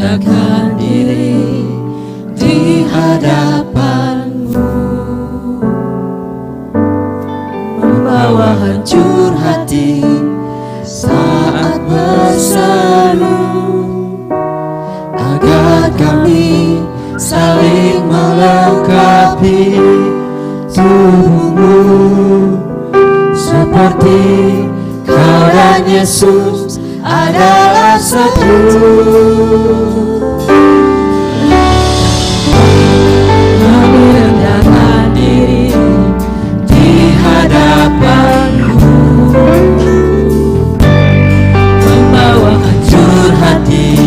merendahkan diri di hadapan-Mu, membawa hancur hati saat berseru, agar kami saling melengkapi tubuh-Mu, seperti Kau dan Yesus adalah satu. Kami rendahkan diri di hadapan-Mu, membawa hancur hati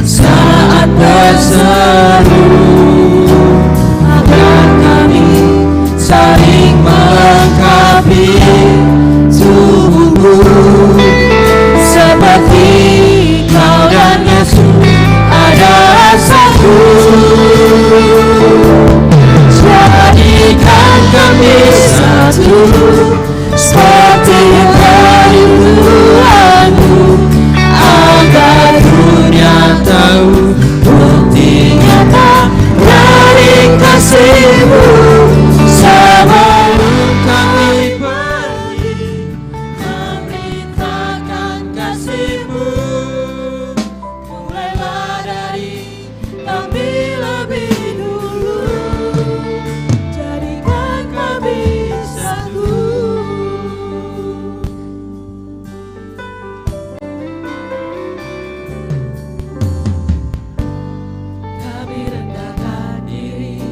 saat berseru, agar kami saling melengkapi tubuh-Mu, seperti Kau dan Yesus adalah satu. Jadikan kami satu, seperti kerinduan-Mu, agar dunia tahu bukti nyata dari kasih-Mu. Sebelum kami pergi memberitakan kasih-Mu, mulailah dari kami lebih dulu, jadikan kami satu. Kami rendahkan diri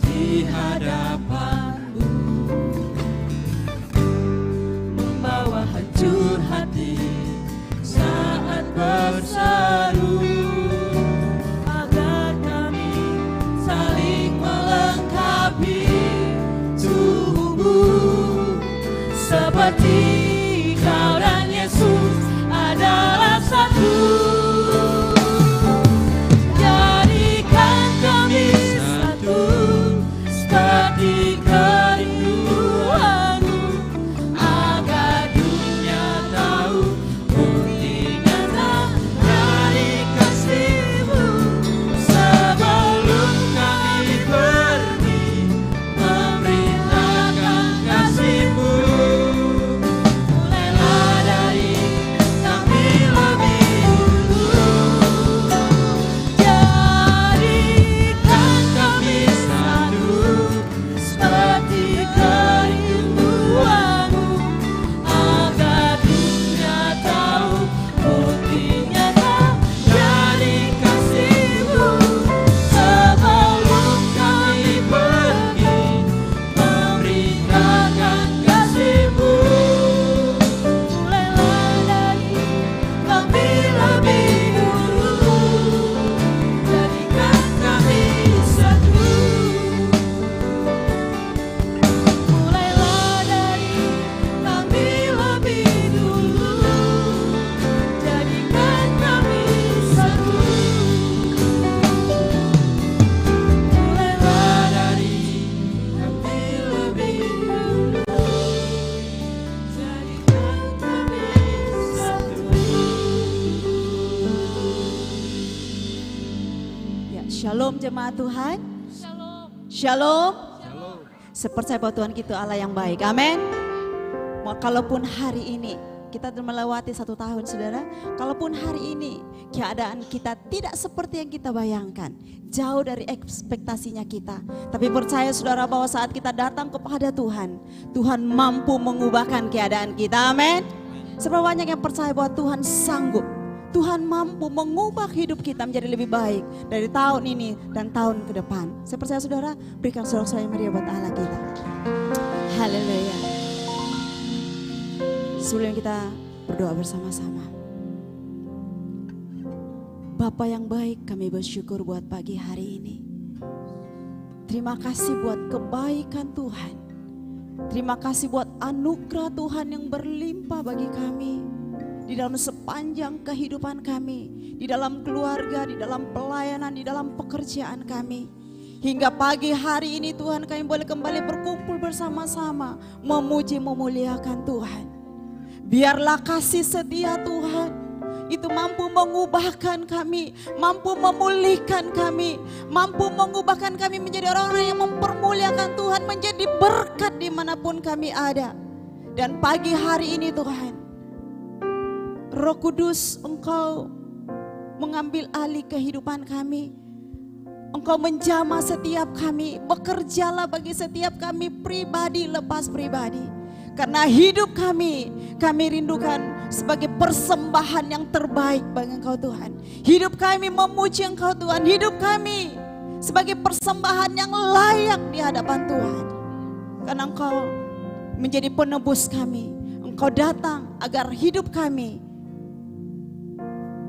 di hadapan-Mu, membawa hancur hati saat berseru, agar kami saling melengkapi tubuh-Mu, seperti Kau dan Yesus adalah satu. Jadikan kami satu, seperti kerinduan-Mu, agar dunia tahu bukti nyata dari kasih-Mu. Sebelum kami pergi memberitakan kasih-Mu, mulailah dari kami lebih dulu, jadikan kami satu, seperti kerinduan-Mu, agar dunia tahu bukti nyata dari kasih-Mu. Sebelum kami pergi memberitakan kasih-Mu, mulailah dari kami lebih dulu, jadikan kami satu. Mulailah dari kami lebih dulu, jadikan kami satu. Mulailah dari kami lebih dulu, jadikan kami satu. Ya, shalom jemaat Tuhan. Shalom. Sepercaya bahwa Tuhan kita Allah yang baik. Amin. Kalaupun hari ini kita telah melewati 1 tahun, saudara, kalaupun hari ini keadaan kita tidak seperti yang kita bayangkan, jauh dari ekspektasinya kita, tapi percaya saudara bahwa saat kita datang kepada Tuhan, Tuhan mampu mengubahkan keadaan kita. Amin. Seberapa banyak yang percaya bahwa Tuhan sanggup, Tuhan mampu mengubah hidup kita menjadi lebih baik dari tahun ini dan tahun ke depan. Saya percaya saudara, berikan sorak-sorai yang meriah buat Allah kita. Haleluya. Sebelum kita berdoa bersama-sama. Bapa yang baik, kami bersyukur buat pagi hari ini. Terima kasih buat kebaikan Tuhan. Terima kasih buat anugerah Tuhan yang berlimpah bagi kami. Di dalam sepanjang kehidupan kami, di dalam keluarga, di dalam pelayanan, di dalam pekerjaan kami. Hingga pagi hari ini Tuhan, kami boleh kembali berkumpul bersama-sama, memuji memuliakan Tuhan. Biarlah kasih setia Tuhan itu mampu mengubahkan kami, mampu memulihkan kami, mampu mengubahkan kami menjadi orang-orang yang mempermuliakan Tuhan, menjadi berkat dimanapun kami ada. Dan pagi hari ini Tuhan, Roh Kudus, Engkau mengambil alih kehidupan kami. Engkau menjamah setiap kami, bekerjalah bagi setiap kami pribadi lepas pribadi. Karena hidup kami rindukan sebagai persembahan yang terbaik bagi Engkau Tuhan. Hidup kami memuji Engkau Tuhan, hidup kami sebagai persembahan yang layak di hadapan Tuhan. Karena Engkau menjadi penebus kami, Engkau datang agar hidup kami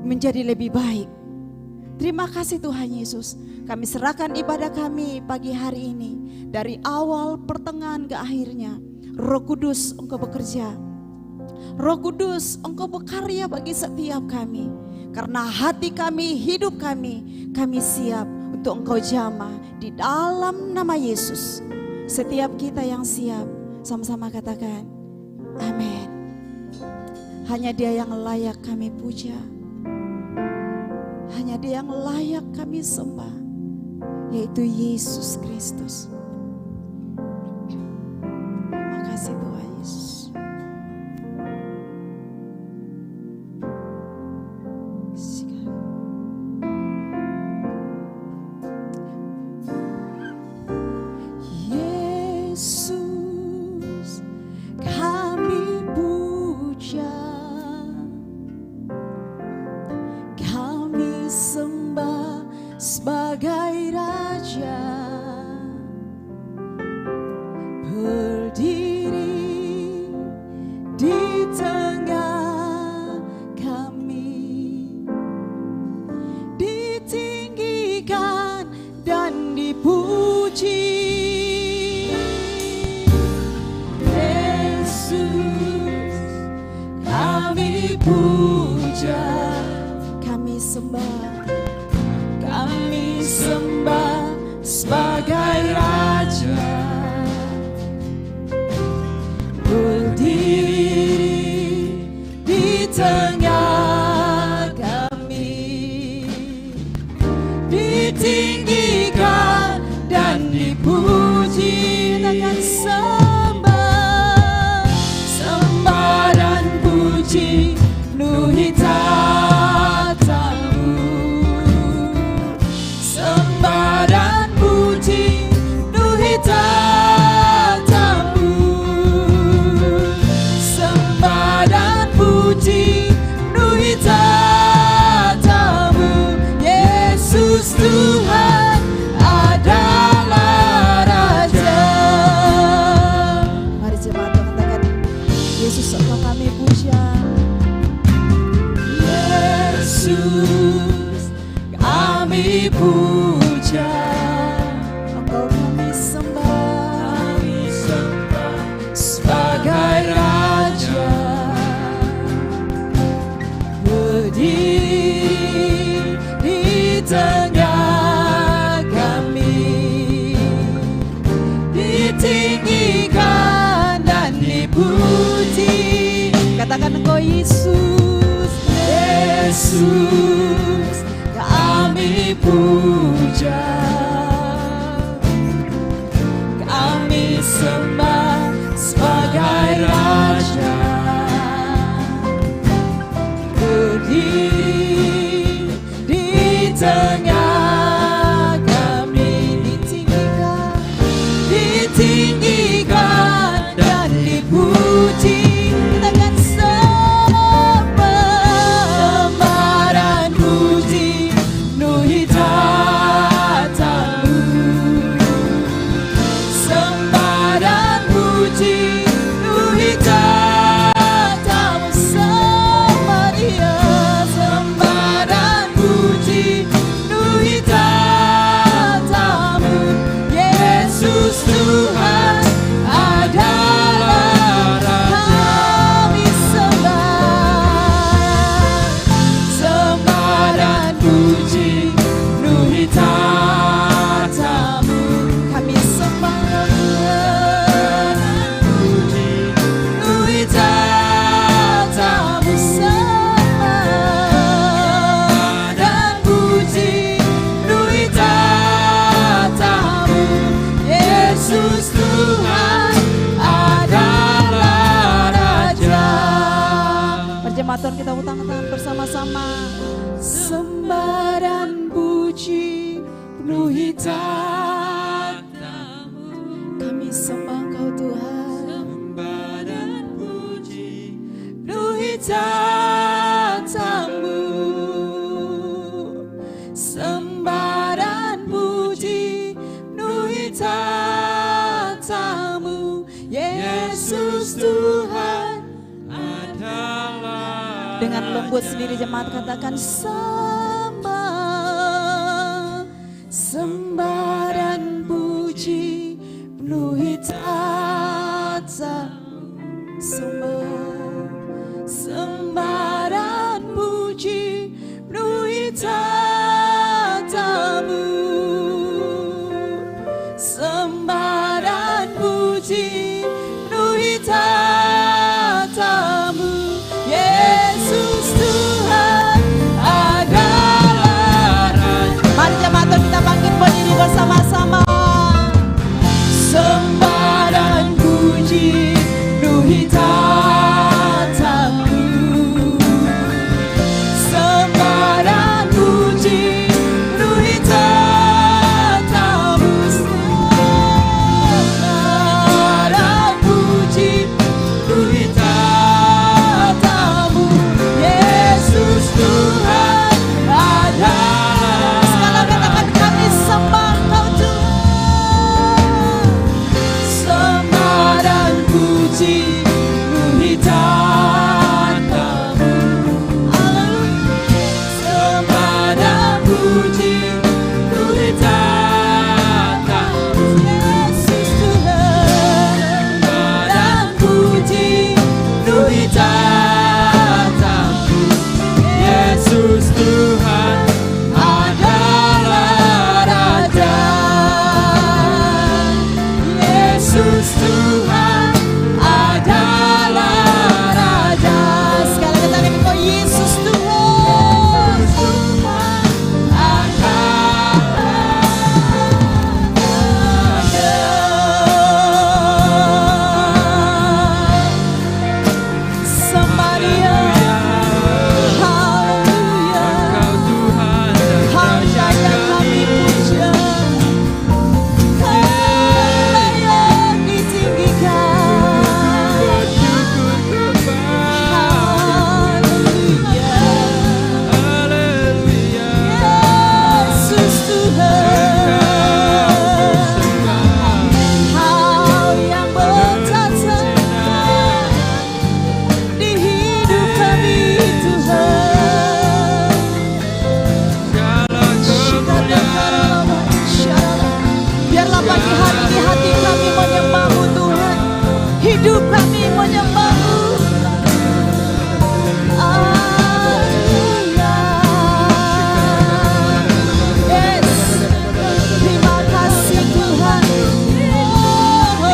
menjadi lebih baik. Terima kasih Tuhan Yesus. Kami serahkan ibadah kami pagi hari ini, dari awal, pertengahan ke akhirnya. Roh Kudus, Engkau bekerja. Roh Kudus, Engkau berkarya bagi setiap kami. Karena hati kami, hidup kami siap untuk Engkau jamah di dalam nama Yesus. Setiap kita yang siap, sama-sama katakan amin. Hanya Dia yang layak kami puja, hanya Dia yang layak kami sembah, yaitu Yesus Kristus. Terima kasih Tuhan Yesus. Yesus kami puja, kami sembah sebagai Raja, berdiri di tengah kami, ditinggikan dan dipuji. Yesus kami puja, kami sembah sebagai Raja, berdiri di tengah kami, ditinggikan dan dipuji. Dengan sembah dan puji penuhi tatamu, sembah dan puji penuhi tatamu, sembah dan puji penuhi tatamu. Yesus Tuhan adalah Raja. Mari jemaat katakan, Yesus Engkau kami puja. Yesus kami puja, Engkau kami sembah sebagai Raja, berdiri di tengah kami, ditinggikan dan dipuji. Katakan Engkau Yesus, Yesus kami puja, kami sembah sebagai Raja, berdiri di tengah kami, ditinggikan dan dipuji. Kita akan sembah dan puji penuhi tatamu, tatamu, Kami sembah Engkau Tuhan. sembah dan puji, Penuhi tatamu, sembah dan puji, penuhi tatamu, Yesus Tuhan. adalah Dengan lembut sendiri jemaat katakan sembah, sembah dan puji, penuhi tatamu, sembah dan puji, penuhi tatamu, sembah dan puji, penuhi tatamu, Yesus Tuhan adalah Raja. Mari jemaat kita bangkit berdiri bersama-sama. Sembah dan puji, penuhi tatamu, sembah dan puji, penuhi tatamu, sembah dan puji, penuhi tatamu, Yesus Tuhan adalah. Sekali katakan kami sembah Engkau Tuhan, sembah dan puji, penuhi tatamu, haleluya, sembah dan puji, penuhi tatamu, Yesus Tuhan, sembah dan puji, penuhi tatamu, Yesus Tuhan adalah Raja. Yesus Tuhan adalah Raja. Sekali lagi tadi kau Yesus Tuhan, adalah Raja. Sembah Dia, haleluya. Engkau Tuhan dan Hanya Raja yang kami kami, puja, Kau yang ditinggikan. bersyukur Haleluya, haleluya. Yesus Tuhan, Kau yang bertata di hidup kami Tuhan. Segala kemuliaan, Biarlah pagi hari ini hati kami menyembah-Mu Tuhan, hidup kami menyembah-Mu. Haleluya. Yes. Terima kasih Tuhan. Oh,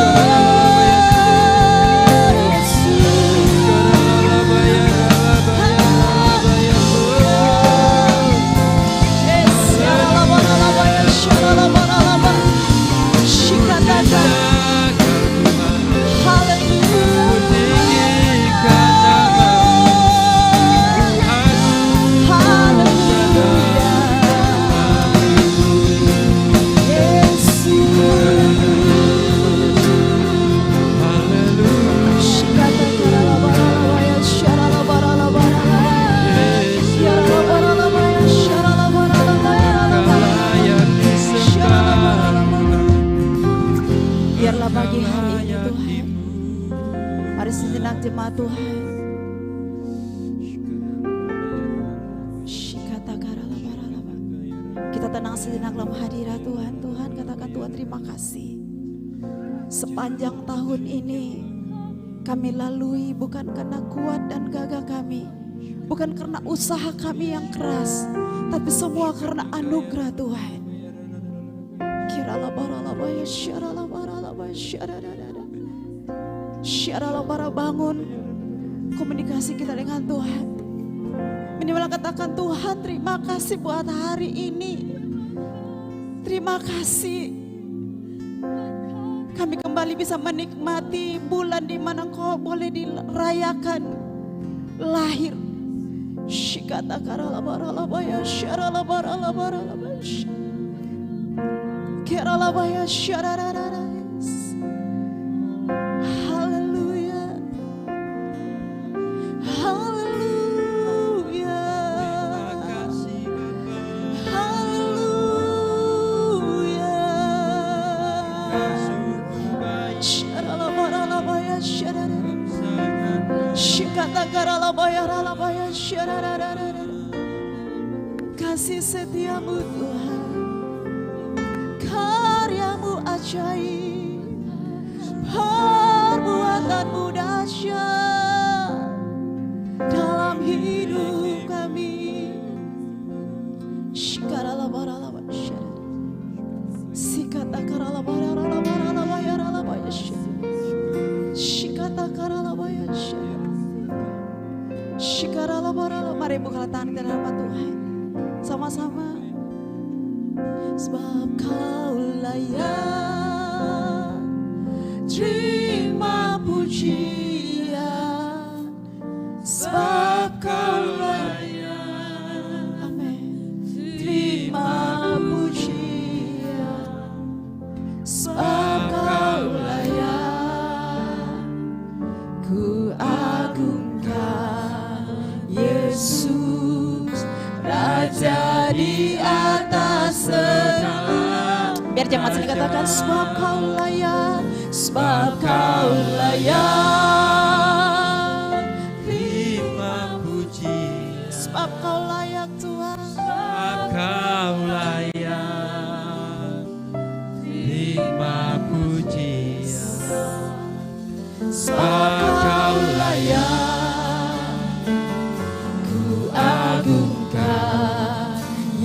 Yesus. Biarlah pagi hari ini Tuhan, mari sejenak jemaat Tuhan, kita tenang sejenak dalam hadirat Tuhan. Tuhan, katakan Tuhan terima kasih. Sepanjang tahun ini kami lalui bukan karena kuat dan gagah kami, bukan karena usaha kami yang keras, tapi semua karena anugerah Tuhan. Bangun komunikasi kita dengan Tuhan. Minimal katakan Tuhan terima kasih buat hari ini. Terima kasih. Kami kembali bisa menikmati bulan di mana Engkau boleh dirayakan lahir. Keralabaya sharararais. Haleluya. Haleluya. Haleluya. Sharalabaralabaya sharararais. Shikata karalabaya ralabaya sharararais. Kasih setiamu Tuhan, karyamu ajaib, perbuatanmu dahsyat dalam hidup kami. Shikaralabaralaba syarara. Sikata karalabaralabaya ralabaya syarara. Shikata karalabaya syarara. Shikaralabaralaba. Mari buka tangan di hadapan Tuhan sama-sama. Sebab Kau layak terima pujian, sebab Kau layak, amin, terima pujian, sebab Kau layak, ku agungkan Yesus, Raja di atas segala. Biar jemaat sini katakan, sebab Kau layak, sebab Kau layak, terima pujian, sebab Kau layak Tuhan, sebab Kau layak, terima pujian, sebab Kau layak, ku agungkan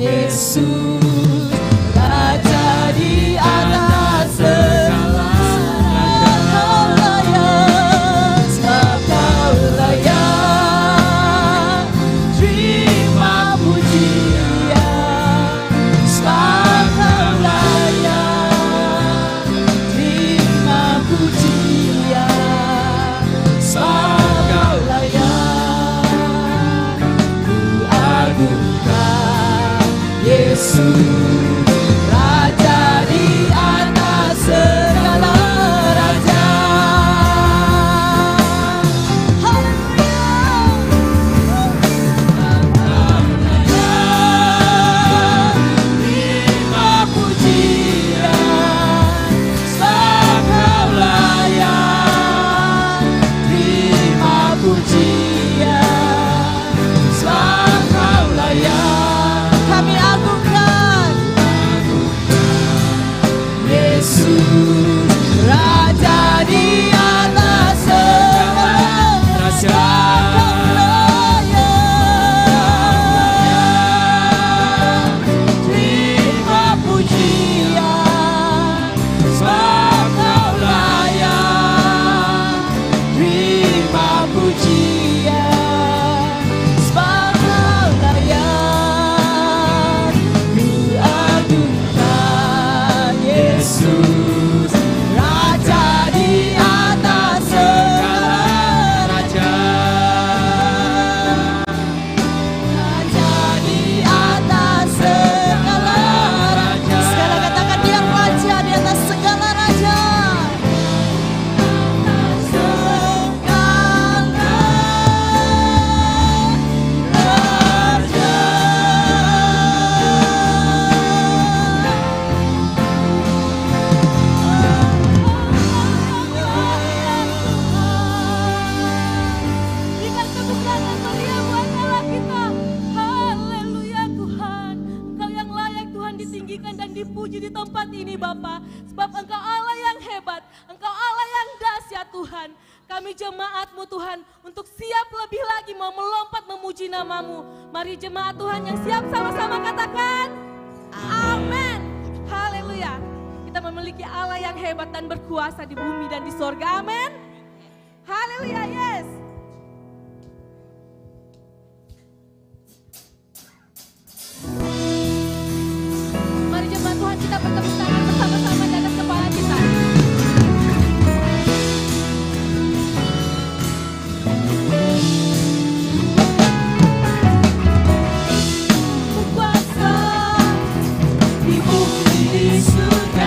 Yesus, Raja di atas segala. Kau layak, sebab Kau layak, terima pujian, sebab Kau layak, terima pujian, sebab Kau layak, ku agungkan Yesus, Raja di atas segala raja. Terima pujian, sebab Kau layak, terima pujian, sebab Kau layak. Kami agungkan Yesus, Raja di atas segala raja. Terima pujian, sebab Kau layak, terima pujian, sebab Kau layak, ku agungkan Yesus, Raja di atas segala raja. Raja di atas segala raja. Segala katakan Dia Raja di atas segala raja. Segala raja. Berikan tepuk tangan meriah buat Allah kita. Haleluya Tuhan. Engkau yang layak Tuhan ditinggikan dan dipuji di tempat ini Bapa. Sebab Engkau Allah yang hebat, Engkau Allah yang dahsyat Tuhan. Kami jemaat-Mu Tuhan untuk siap lebih lagi mau melompat memuji nama-Mu. Mari jemaat Tuhan yang siap sama-sama katakan amin. Haleluya. Kita memiliki Allah yang hebat dan berkuasa di bumi dan di sorga. Amin. Haleluya, yes. Mari jemaat Tuhan kita bertepuk tangan bersama-sama di atas kepala kita. Berkuasa di bumi di surga.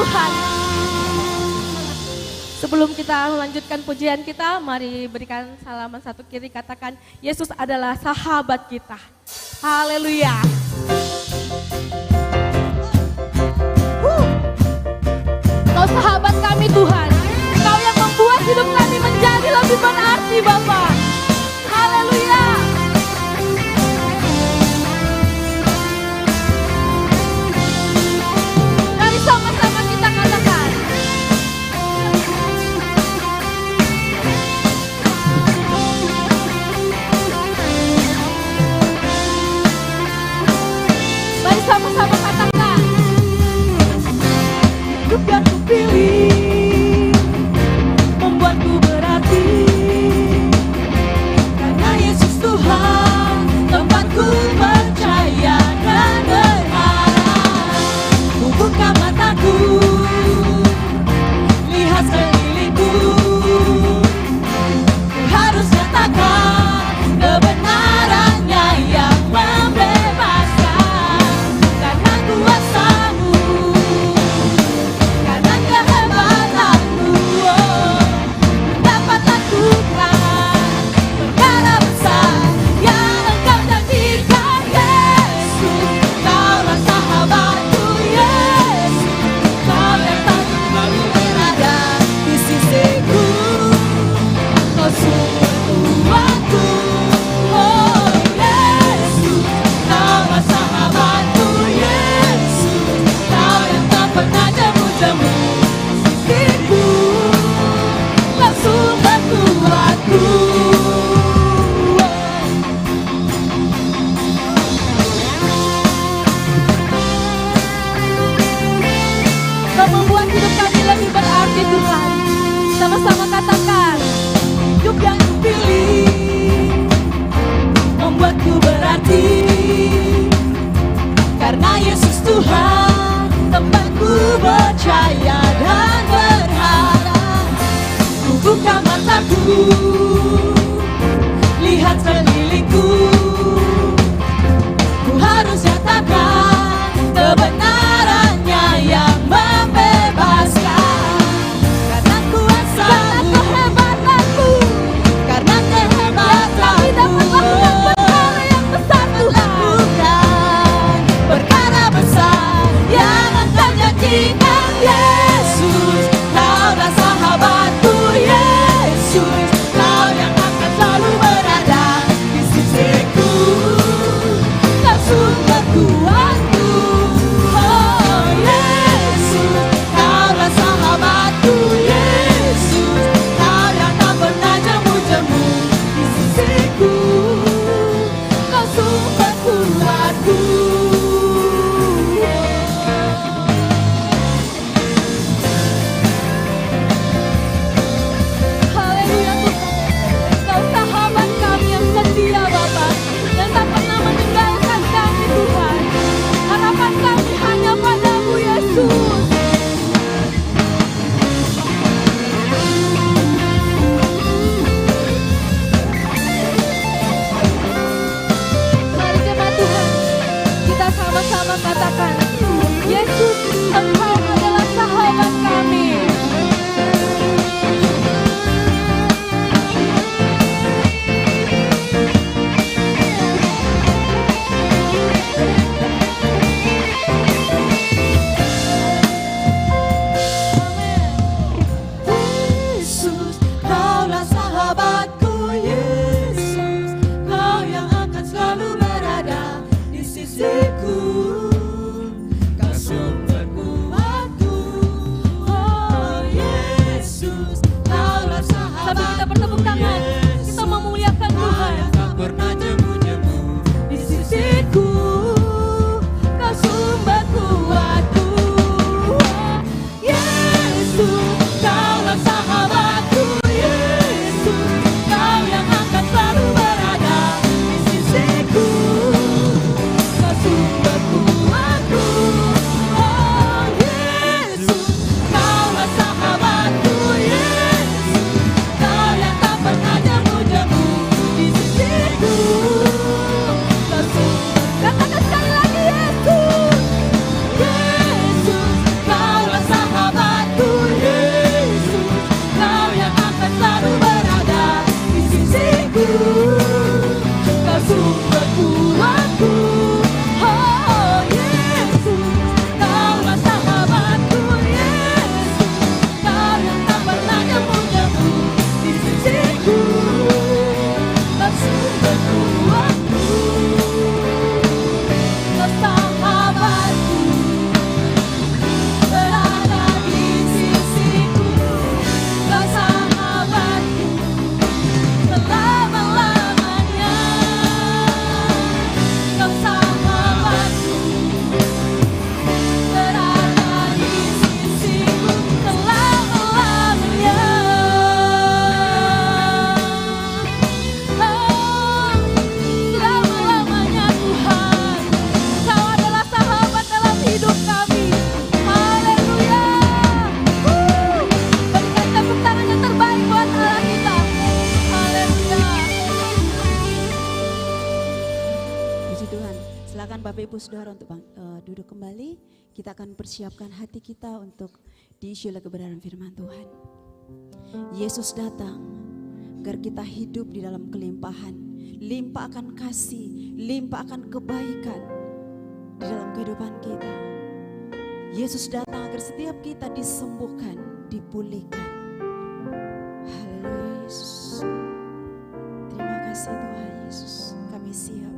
Tuhan. Sebelum kita melanjutkan pujian kita, mari berikan salaman satu kiri, katakan Yesus adalah sahabat kita. Haleluya. Kau sahabat kami Tuhan, Kau yang membuat hidup kami menjadi lebih berarti Bapa. Haleluya. Mari sama-sama kita katakan. Mari sama-sama katakan. Hidup yang kupilih membuatku berarti, karena Yesus Tuhan tempatku percaya dan berharap. Ku buka mataku, lihat sekelilingku, ku harus katakan kebenarannya yang membebaskan, karena kuasa-Mu, karena kehebatanmu, dapat lakukan perkara besar yang Engkau janjikan. Yesus, Kaulah sahabatku. Yesus, Kau yang tak selalu berada di sisiku, Kau sumber kuatku. Oh Yesus, Kaulah sahabatku. Yesus, Kau yang tak pernah jemu-jemu di sisiku, Kau sumber kuatku. Kau membuat hidup kami lebih berarti Tuhan. Sama-sama katakan. Hidup yang kupilih membuatku berarti, karena Yesus Tuhan tempatku percaya dan berharap. Ku buka mataku, lihat sekelilingku, ku harus nyatakan kebenarannya yang membebaskan, karena kuasa, karena kehebatanmu, karena kehebatanmu, perkara yang besar Tuhan, perkara besar yang Engkau janjikan. Yesus, Kaulah sahabatku. Yesus, Kau yang akan selalu berada di sisiku, Kau sumber kuatku. Oh Yesus, Kaulah sahabatku. Yesus, Kau yang tak pernah jemu-jemu di sisiku, Kau sumber kuatku. Haleluya Tuhan, Kau sahabat kami yang setia Bapa, yang tak pernah meninggalkan kami Tuhan. Harapan kami hanya padamu Yesus. Mari jemaat Tuhan, kita sama-sama katakan, Yesus, Engkau adalah sahabat kami. Yesus, Kaulah sahabatku. Yesus, Kau yang akan selalu berada di sisiku, Kau sumber kuatku. saudara untuk duduk kembali. Kita akan persiapkan hati kita untuk diisi oleh kebenaran firman Tuhan. Yesus datang agar kita hidup di dalam kelimpahan, limpah akan kasih, limpah akan kebaikan di dalam kehidupan kita. Yesus datang agar setiap kita disembuhkan, dipulihkan. Haleluya Yesus. Terima kasih Tuhan Yesus, kami siap.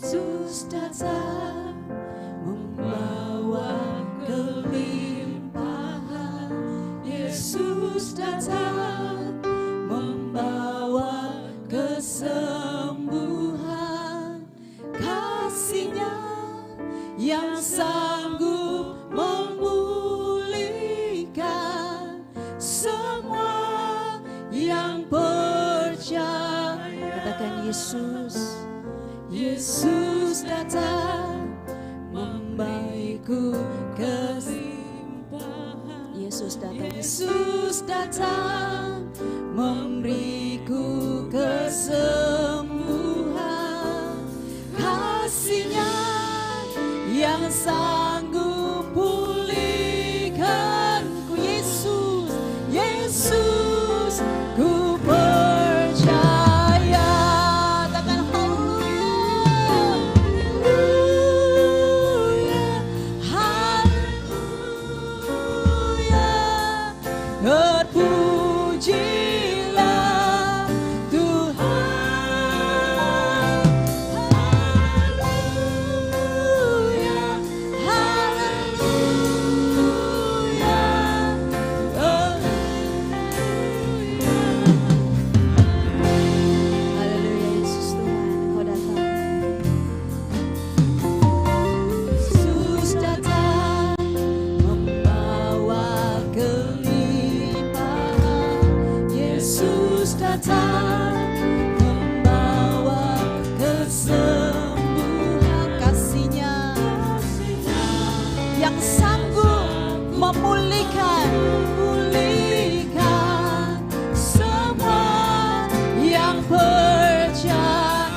Yesus datang membawa kelimpahan. Yesus datang membawa kesembuhan. Kasih-Nya yang sanggup memulihkan semua yang percaya. Katakan Yesus. Yesus datang memberiku kelimpahan. Yesus datang. Yesus datang memberiku kesembuhan. Kasih-Nya yang sanggup pulihkanku. Yesus, Yesus, ku percaya. Katakan haleluya, haleluya, terpujilah Tuhan. Haleluya, haleluya, haleluya Yesus Tuhan, Engkau datang. Yesus datang membawa kelimpahan. Yesus datang membawa kesembuhan. Kasih-Nya yang sanggup memulihkan semua yang percaya.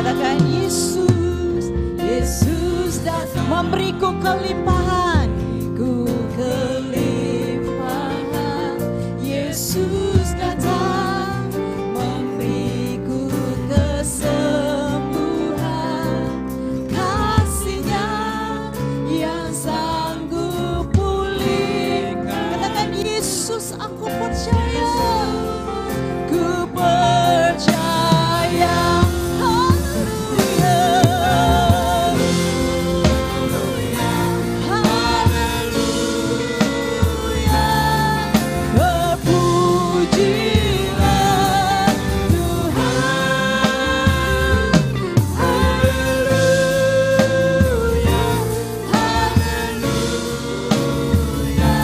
Katakan Yesus, Yesus datang memberiku kelimpahan, ku kelimpahan. Yesus datang memberiku kesembuhan. Kasih-Nya yang sanggup pulihkan. Katakan Yesus, aku percaya, ku percaya. Haleluya, haleluya, terpujilah Tuhan. Haleluya, haleluya, haleluya,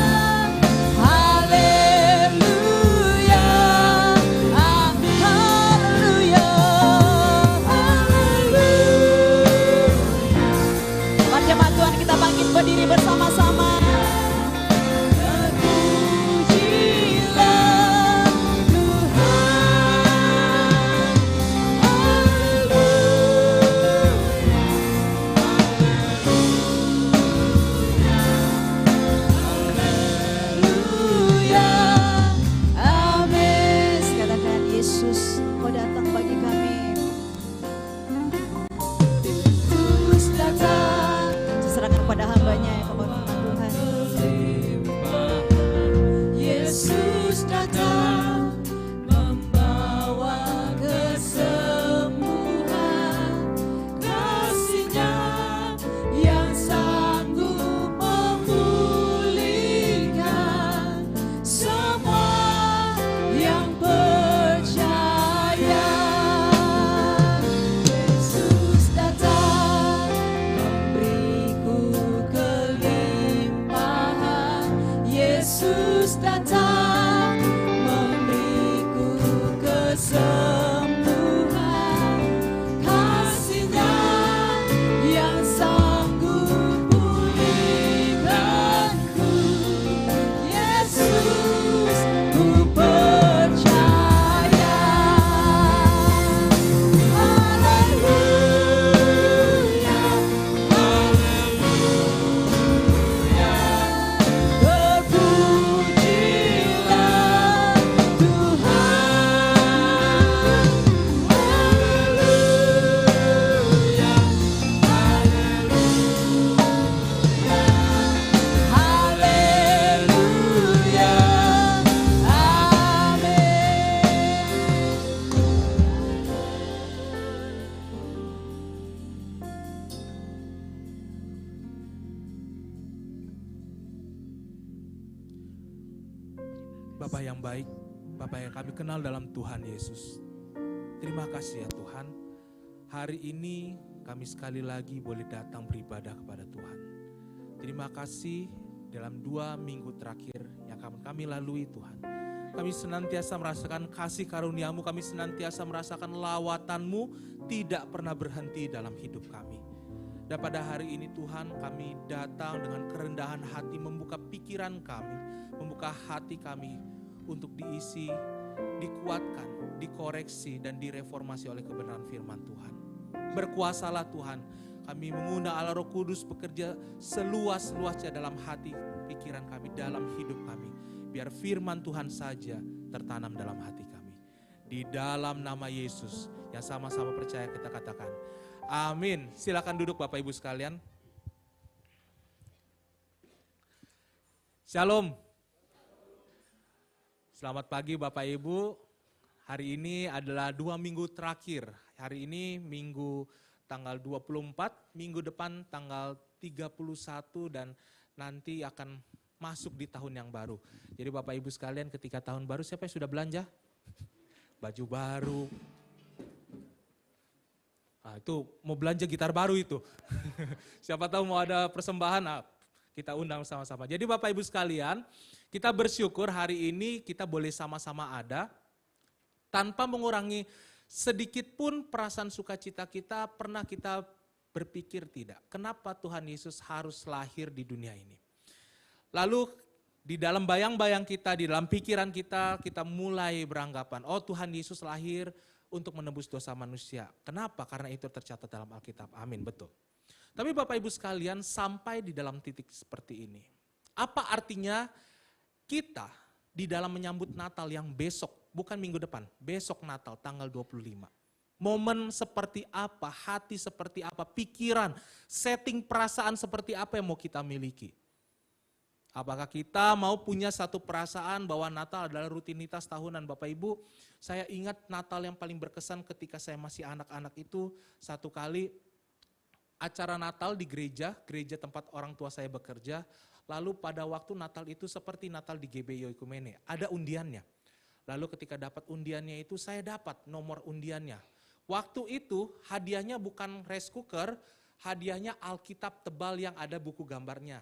baik, Bapa yang kami kenal dalam Tuhan Yesus. Terima kasih ya Tuhan, hari ini kami sekali lagi boleh datang beribadah kepada Tuhan. Terima kasih dalam 2 minggu terakhir yang kami lalui Tuhan. Kami senantiasa merasakan kasih karunia-Mu, kami senantiasa merasakan lawatan-Mu tidak pernah berhenti dalam hidup kami. Dan pada hari ini Tuhan, kami datang dengan kerendahan hati, membuka pikiran kami, membuka hati kami untuk diisi, dikuatkan, dikoreksi, dan direformasi oleh kebenaran firman Tuhan. Berkuasalah Tuhan, kami mengundang Allah Roh Kudus bekerja seluas-luasnya dalam hati, pikiran kami, dalam hidup kami. Biar firman Tuhan saja tertanam dalam hati kami. Di dalam nama Yesus yang sama-sama percaya kita katakan, amin. Silakan duduk Bapak Ibu sekalian. Shalom. Selamat pagi Bapak Ibu. Hari ini adalah 2 minggu terakhir. Hari ini minggu tanggal 24, minggu depan tanggal 31 dan nanti akan masuk di tahun yang baru. Jadi Bapak Ibu sekalian, ketika tahun baru siapa yang sudah belanja? Baju baru. Nah, itu mau belanja gitar baru itu. Siapa tahu mau ada persembahan, kita undang sama-sama. Jadi Bapak Ibu sekalian, kita bersyukur hari ini kita boleh sama-sama ada tanpa mengurangi sedikit pun perasaan sukacita kita. Pernah kita berpikir tidak, kenapa Tuhan Yesus harus lahir di dunia ini? Lalu di dalam bayang-bayang kita, di dalam pikiran kita, kita mulai beranggapan, oh Tuhan Yesus lahir untuk menebus dosa manusia. Kenapa? Karena itu tercatat dalam Alkitab. Amin, betul. Tapi Bapak Ibu sekalian, sampai di dalam titik seperti ini, apa artinya kita di dalam menyambut Natal yang besok, bukan minggu depan, besok Natal tanggal 25. Momen seperti apa, hati seperti apa, pikiran, setting perasaan seperti apa yang mau kita miliki. Apakah kita mau punya satu perasaan bahwa Natal adalah rutinitas tahunan? Bapak Ibu, saya ingat Natal yang paling berkesan ketika saya masih anak-anak itu, satu kali acara Natal di gereja tempat orang tua saya bekerja, lalu pada waktu Natal itu seperti Natal di GBI Oikumene, ada undiannya. Lalu ketika dapat undiannya itu, saya dapat nomor undiannya. Waktu itu hadiahnya bukan rice cooker, hadiahnya Alkitab tebal yang ada buku gambarnya.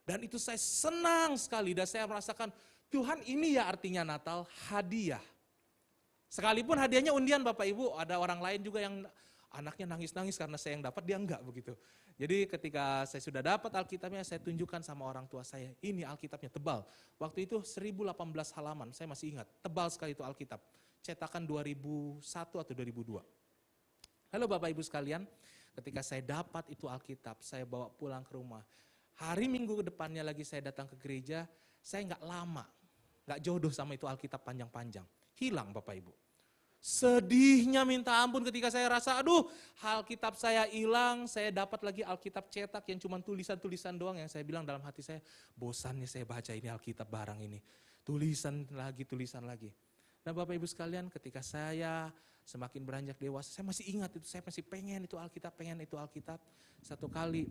Dan itu saya senang sekali dan saya merasakan, Tuhan ini ya artinya Natal, hadiah. Sekalipun hadiahnya undian Bapak Ibu, ada orang lain juga yang anaknya nangis-nangis karena saya yang dapat, dia enggak begitu. Jadi ketika saya sudah dapat Alkitabnya, saya tunjukkan sama orang tua saya, ini Alkitabnya tebal. Waktu itu 1018 halaman, saya masih ingat, tebal sekali itu Alkitab. Cetakan 2001 atau 2002. Halo Bapak Ibu sekalian, ketika saya dapat itu Alkitab, saya bawa pulang ke rumah. Hari Minggu ke depannya lagi saya datang ke gereja, saya enggak lama, enggak jodoh sama itu Alkitab panjang-panjang. Hilang Bapak Ibu. Sedihnya minta ampun ketika saya rasa, aduh Alkitab saya hilang, saya dapat lagi Alkitab cetak yang cuma tulisan-tulisan doang, yang saya bilang dalam hati saya, bosannya saya baca ini Alkitab barang ini. Tulisan lagi. Nah Bapak Ibu sekalian, ketika saya semakin beranjak dewasa, saya masih ingat itu, saya masih pengen itu Alkitab. Satu kali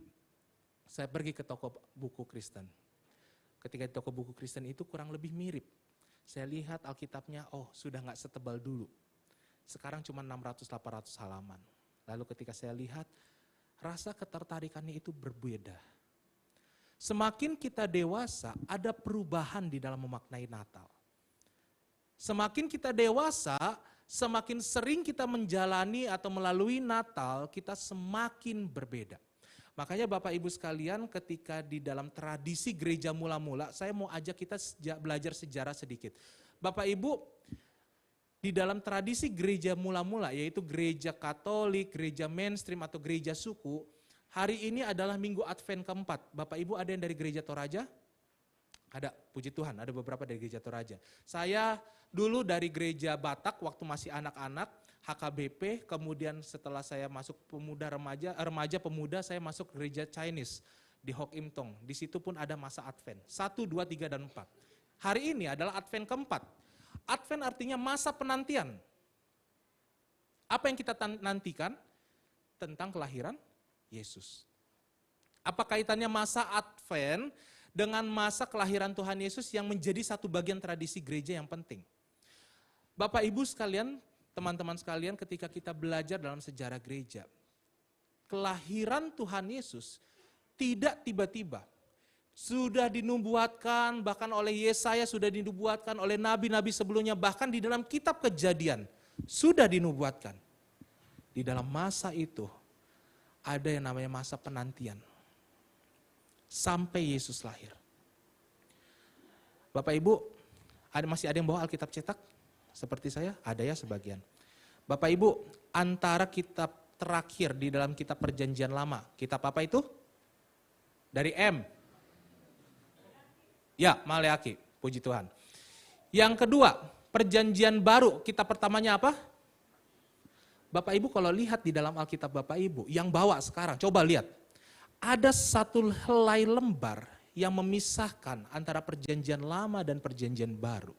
saya pergi ke toko buku Kristen. Ketika di toko buku Kristen itu kurang lebih mirip. Saya lihat Alkitabnya, oh sudah gak setebal dulu. Sekarang cuma 600-800 halaman. Lalu ketika saya lihat, rasa ketertarikannya itu berbeda. Semakin kita dewasa, ada perubahan di dalam memaknai Natal. Semakin kita dewasa, semakin sering kita menjalani atau melalui Natal, kita semakin berbeda. Makanya Bapak Ibu sekalian, ketika di dalam tradisi gereja mula-mula, saya mau ajak kita belajar sejarah sedikit. Bapak Ibu, di dalam tradisi gereja mula-mula, yaitu gereja Katolik, gereja mainstream atau gereja suku, hari ini adalah Minggu Advent keempat. Bapak Ibu ada yang dari gereja Toraja? Ada, puji Tuhan, ada beberapa dari gereja Toraja. Saya dulu dari gereja Batak waktu masih anak-anak, HKBP, kemudian setelah saya masuk remaja pemuda, saya masuk gereja Chinese di Hock Im Tong. Di situ pun ada masa Advent, 1, 2, 3, dan 4. Hari ini adalah Advent keempat. Advent artinya masa penantian. Apa yang kita nantikan? Tentang kelahiran Yesus. Apa kaitannya masa Advent dengan masa kelahiran Tuhan Yesus yang menjadi satu bagian tradisi gereja yang penting. Bapak Ibu sekalian, teman-teman sekalian, ketika kita belajar dalam sejarah gereja, kelahiran Tuhan Yesus tidak tiba-tiba. Sudah dinubuatkan, bahkan oleh Yesaya sudah dinubuatkan, oleh nabi-nabi sebelumnya, bahkan di dalam kitab Kejadian sudah dinubuatkan. Di dalam masa itu ada yang namanya masa penantian. Sampai Yesus lahir. Bapak Ibu, masih ada yang bawa Alkitab cetak? Seperti saya? Ada ya sebagian. Bapak Ibu, antara kitab terakhir di dalam kitab Perjanjian Lama, kitab apa itu? Dari M. Ya, Maleaki, puji Tuhan. Yang kedua, Perjanjian Baru, kitab pertamanya apa? Bapak Ibu kalau lihat di dalam Alkitab Bapak Ibu, yang bawa sekarang, coba lihat. Ada satu helai lembar yang memisahkan antara Perjanjian Lama dan Perjanjian Baru.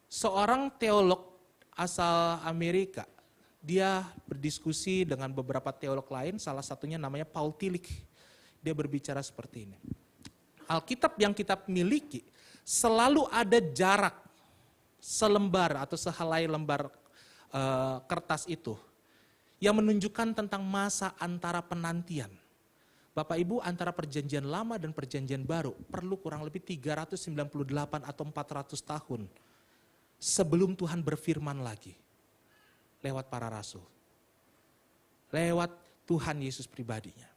Seorang teolog asal Amerika, dia berdiskusi dengan beberapa teolog lain, salah satunya namanya Paul Tillich. Dia berbicara seperti ini. Alkitab yang kita miliki selalu ada jarak selembar atau sehelai lembar kertas itu yang menunjukkan tentang masa antara penantian. Bapak Ibu, antara Perjanjian Lama dan Perjanjian Baru perlu kurang lebih 398 atau 400 tahun sebelum Tuhan berfirman lagi lewat para rasul, lewat Tuhan Yesus pribadinya.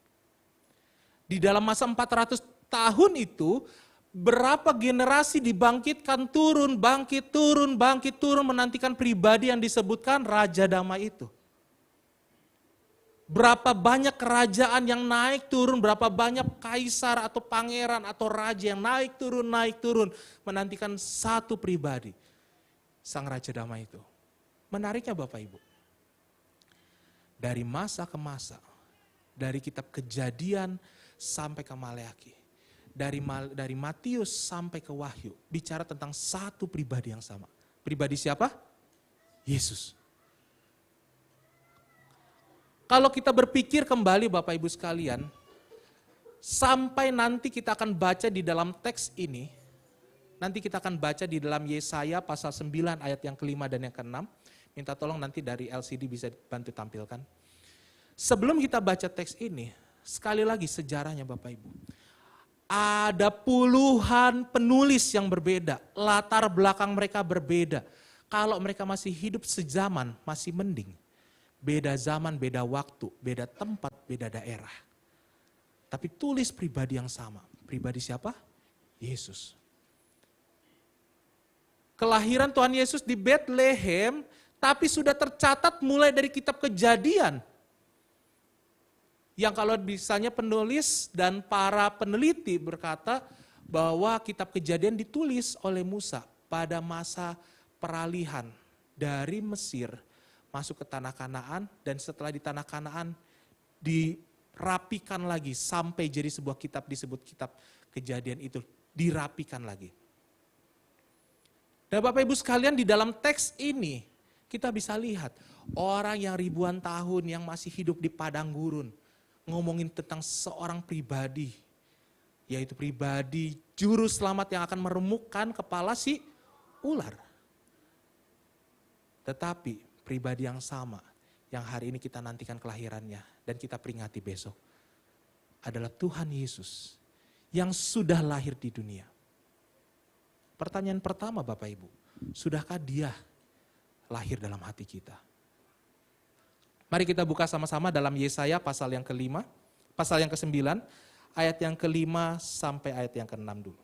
Di dalam masa 400 tahun itu, berapa generasi dibangkitkan turun, bangkit turun, menantikan pribadi yang disebutkan Raja Damai itu. Berapa banyak kerajaan yang naik turun, berapa banyak kaisar atau pangeran atau raja yang naik turun, menantikan satu pribadi, Sang Raja Damai itu. Menariknya Bapak Ibu, dari masa ke masa, dari kitab Kejadian sampai ke Maleaki, dari Matius sampai ke Wahyu, bicara tentang satu pribadi yang sama. Pribadi siapa? Yesus. Kalau kita berpikir kembali Bapak Ibu sekalian, sampai nanti kita akan baca di dalam teks ini, nanti kita akan baca di dalam Yesaya pasal 9 ayat yang ke-5 dan yang ke-6. Minta tolong nanti dari LCD bisa bantu tampilkan. Sebelum kita baca teks ini, sekali lagi sejarahnya Bapak Ibu. Ada puluhan penulis yang berbeda, latar belakang mereka berbeda. Kalau mereka masih hidup sezaman, masih mending. Beda zaman, beda waktu, beda tempat, beda daerah. Tapi tulis pribadi yang sama. Pribadi siapa? Yesus. Kelahiran Tuhan Yesus di Bethlehem, tapi sudah tercatat mulai dari kitab Kejadian. Yang kalau misalnya penulis dan para peneliti berkata bahwa kitab Kejadian ditulis oleh Musa pada masa peralihan dari Mesir masuk ke tanah Kanaan, dan setelah di tanah Kanaan dirapikan lagi sampai jadi sebuah kitab disebut kitab Kejadian itu, dirapikan lagi. Dan Bapak Ibu sekalian, di dalam teks ini kita bisa lihat orang yang ribuan tahun yang masih hidup di padang gurun ngomongin tentang seorang pribadi, yaitu pribadi juru selamat yang akan meremukkan kepala si ular. Tetapi pribadi yang sama yang hari ini kita nantikan kelahirannya dan kita peringati besok adalah Tuhan Yesus yang sudah lahir di dunia. Pertanyaan pertama Bapak Ibu, sudahkah Dia lahir dalam hati kita? Mari kita buka sama-sama dalam Yesaya pasal yang ke-5, pasal yang ke-9, ayat yang ke-5 sampai ayat yang ke-6 dulu.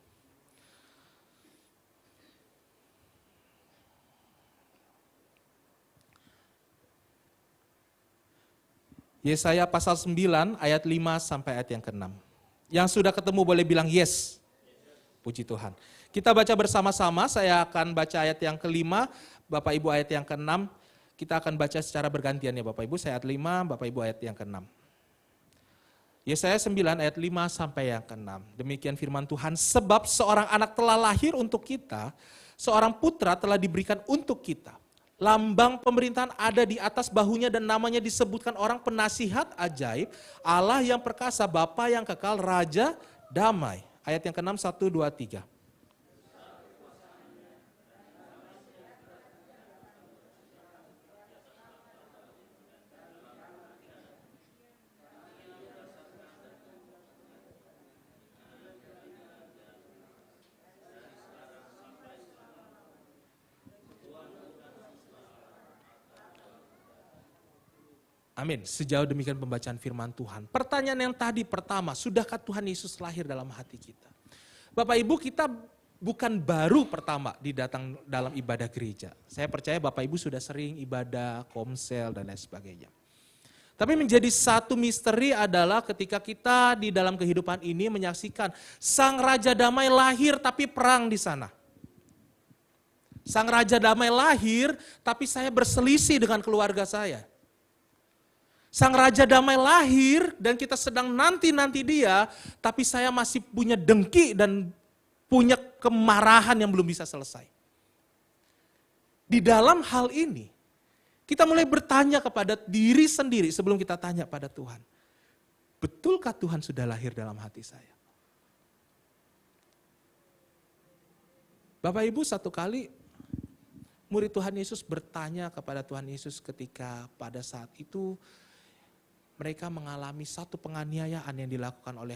Yesaya pasal 9 ayat 5 sampai ayat yang ke-6. Yang sudah ketemu boleh bilang yes. Puji Tuhan. Kita baca bersama-sama, saya akan baca ayat yang ke-5, Bapak Ibu ayat yang ke-6. Kita akan baca secara bergantian ya Bapak Ibu, saya ayat 5, Bapak Ibu ayat yang ke-6. Yesaya 9 ayat 5 sampai yang ke-6. Demikian firman Tuhan, sebab seorang anak telah lahir untuk kita, seorang putra telah diberikan untuk kita. Lambang pemerintahan ada di atas bahunya dan namanya disebutkan orang penasihat ajaib, Allah yang perkasa, Bapa yang kekal, Raja damai. Ayat yang ke-6, 1, 2, 3. Amin. Sejauh demikian pembacaan firman Tuhan. Pertanyaan yang tadi pertama, sudahkah Tuhan Yesus lahir dalam hati kita? Bapak Ibu, kita bukan baru pertama didatang dalam ibadah gereja. Saya percaya Bapak Ibu sudah sering ibadah, komsel, dan lain sebagainya. Tapi menjadi satu misteri adalah ketika kita di dalam kehidupan ini menyaksikan Sang Raja Damai lahir tapi perang di sana. Sang Raja Damai lahir tapi saya berselisih dengan keluarga saya. Sang Raja Damai lahir dan kita sedang nanti-nanti dia, tapi saya masih punya dengki dan punya kemarahan yang belum bisa selesai. Di dalam hal ini, kita mulai bertanya kepada diri sendiri sebelum kita tanya pada Tuhan. Betulkah Tuhan sudah lahir dalam hati saya? Bapak Ibu, satu kali murid Tuhan Yesus bertanya kepada Tuhan Yesus ketika pada saat itu mereka mengalami satu penganiayaan yang dilakukan oleh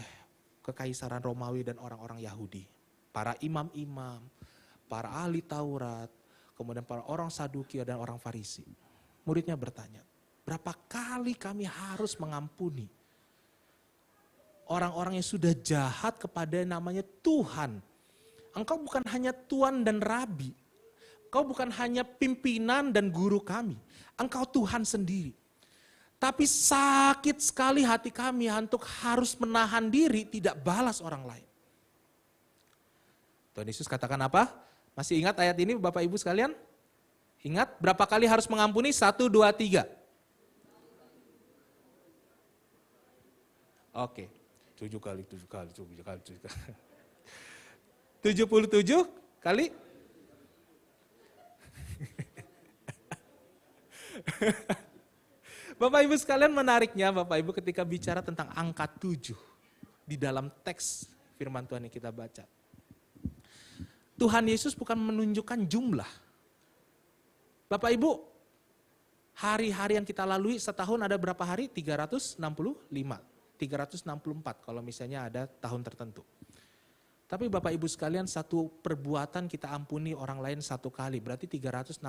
kekaisaran Romawi dan orang-orang Yahudi. Para imam-imam, para ahli Taurat, kemudian para orang Saduki dan orang Farisi. Muridnya bertanya, berapa kali kami harus mengampuni orang-orang yang sudah jahat kepada namanya Tuhan. Engkau bukan hanya Tuan dan Rabi, Engkau bukan hanya pimpinan dan guru kami, Engkau Tuhan sendiri. Tapi sakit sekali hati kami untuk harus menahan diri tidak balas orang lain. Tuhan Yesus katakan apa? Masih ingat ayat ini Bapak Ibu sekalian? Ingat berapa kali harus mengampuni? 1, 2, 3. Oke, 7 kali. 77 kali? Bapak Ibu sekalian, menariknya Bapak Ibu ketika bicara tentang angka 7 di dalam teks firman Tuhan yang kita baca. Tuhan Yesus bukan menunjukkan jumlah. Bapak Ibu, hari-hari yang kita lalui setahun ada berapa hari? 365, 364 kalau misalnya ada tahun tertentu. Tapi Bapak Ibu sekalian, satu perbuatan kita ampuni orang lain satu kali, berarti 364.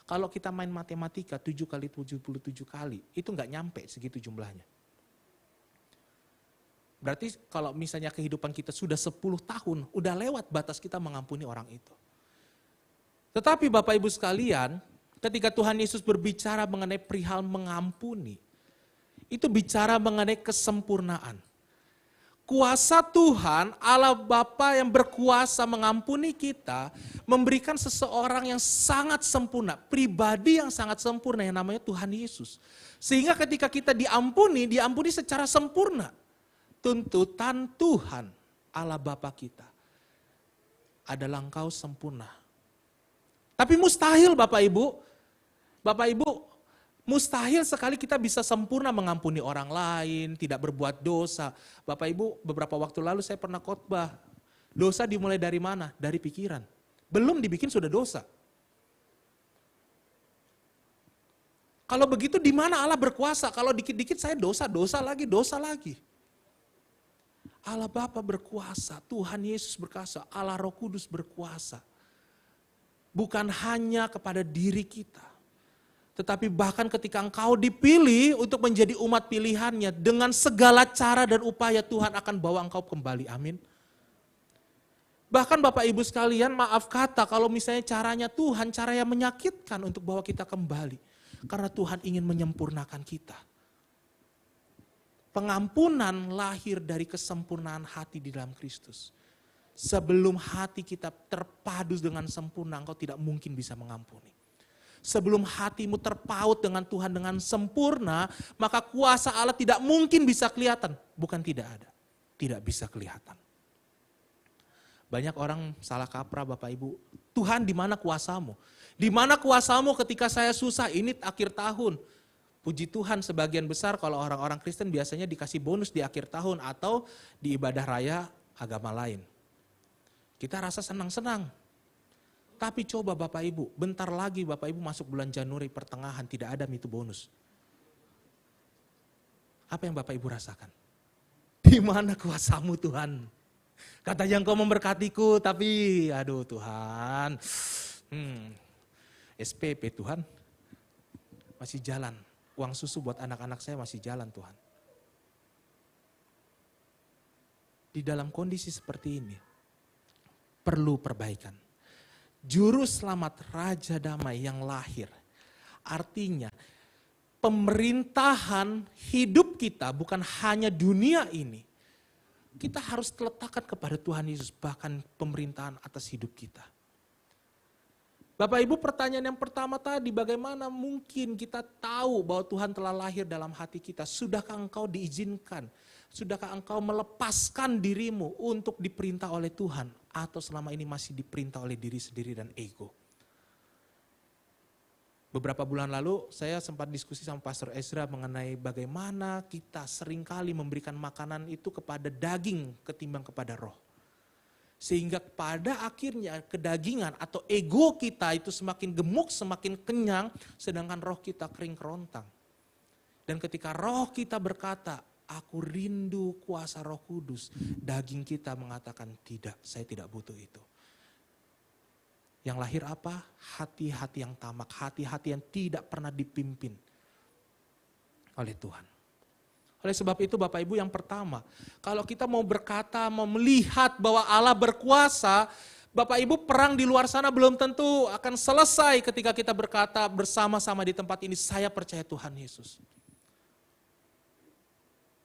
Kalau kita main matematika 7 kali 77 kali, itu nggak nyampe segitu jumlahnya. Berarti kalau misalnya kehidupan kita sudah 10 tahun, udah lewat batas kita mengampuni orang itu. Tetapi Bapak Ibu sekalian, ketika Tuhan Yesus berbicara mengenai perihal mengampuni, itu bicara mengenai kesempurnaan. Kuasa Tuhan, Allah Bapa yang berkuasa mengampuni kita, memberikan seseorang yang sangat sempurna, pribadi yang sangat sempurna yang namanya Tuhan Yesus. Sehingga ketika kita diampuni secara sempurna. Tuntutan Tuhan, Allah Bapa kita, adalah engkau sempurna. Tapi mustahil Bapak Ibu, mustahil sekali kita bisa sempurna mengampuni orang lain, tidak berbuat dosa. Bapak Ibu, beberapa waktu lalu saya pernah khotbah. Dosa dimulai dari mana? Dari pikiran. Belum dibikin sudah dosa. Kalau begitu di mana Allah berkuasa? Kalau dikit-dikit saya dosa lagi. Allah Bapa berkuasa, Tuhan Yesus berkuasa, Allah Roh Kudus berkuasa. Bukan hanya kepada diri kita. Tetapi bahkan ketika engkau dipilih untuk menjadi umat pilihannya, dengan segala cara dan upaya Tuhan akan bawa engkau kembali, amin. Bahkan Bapak Ibu sekalian, maaf kata kalau misalnya caranya Tuhan, cara yang menyakitkan untuk bawa kita kembali. Karena Tuhan ingin menyempurnakan kita. Pengampunan lahir dari kesempurnaan hati di dalam Kristus. Sebelum hati kita terpadu dengan sempurna, engkau tidak mungkin bisa mengampuni. Sebelum hatimu terpaut dengan Tuhan dengan sempurna, maka kuasa Allah tidak mungkin bisa kelihatan. Bukan tidak ada, tidak bisa kelihatan. Banyak orang salah kaprah Bapak Ibu. Tuhan di mana kuasamu? Di mana kuasamu ketika saya susah? Ini akhir tahun. Puji Tuhan sebagian besar kalau orang-orang Kristen biasanya dikasih bonus di akhir tahun atau di ibadah raya agama lain. Kita rasa senang-senang. Tapi coba Bapak Ibu, bentar lagi Bapak Ibu masuk bulan Januari pertengahan tidak ada itu bonus. Apa yang Bapak Ibu rasakan? Di mana kuasamu Tuhan? Katanya Engkau memberkatiku tapi aduh Tuhan. SPP Tuhan masih jalan. Uang susu buat anak-anak saya masih jalan Tuhan. Di dalam kondisi seperti ini perlu perbaikan. Juru selamat Raja Damai yang lahir. Artinya pemerintahan hidup kita bukan hanya dunia ini. Kita harus letakkan kepada Tuhan Yesus bahkan pemerintahan atas hidup kita. Bapak Ibu, pertanyaan yang pertama tadi, bagaimana mungkin kita tahu bahwa Tuhan telah lahir dalam hati kita? Sudahkah engkau diizinkan? Sudahkah engkau melepaskan dirimu untuk diperintah oleh Tuhan? Atau selama ini masih diperintah oleh diri sendiri dan ego? Beberapa bulan lalu saya sempat diskusi sama Pastor Ezra mengenai bagaimana kita seringkali memberikan makanan itu kepada daging ketimbang kepada roh. Sehingga pada akhirnya kedagingan atau ego kita itu semakin gemuk, semakin kenyang, sedangkan roh kita kering kerontang. Dan ketika roh kita berkata, aku rindu kuasa Roh Kudus, daging kita mengatakan tidak, saya tidak butuh itu. Yang lahir apa? Hati-hati yang tamak, hati-hati yang tidak pernah dipimpin oleh Tuhan. Oleh sebab itu Bapak Ibu yang pertama, kalau kita mau berkata, mau melihat bahwa Allah berkuasa, Bapak Ibu perang di luar sana belum tentu akan selesai ketika kita berkata bersama-sama di tempat ini, saya percaya Tuhan Yesus.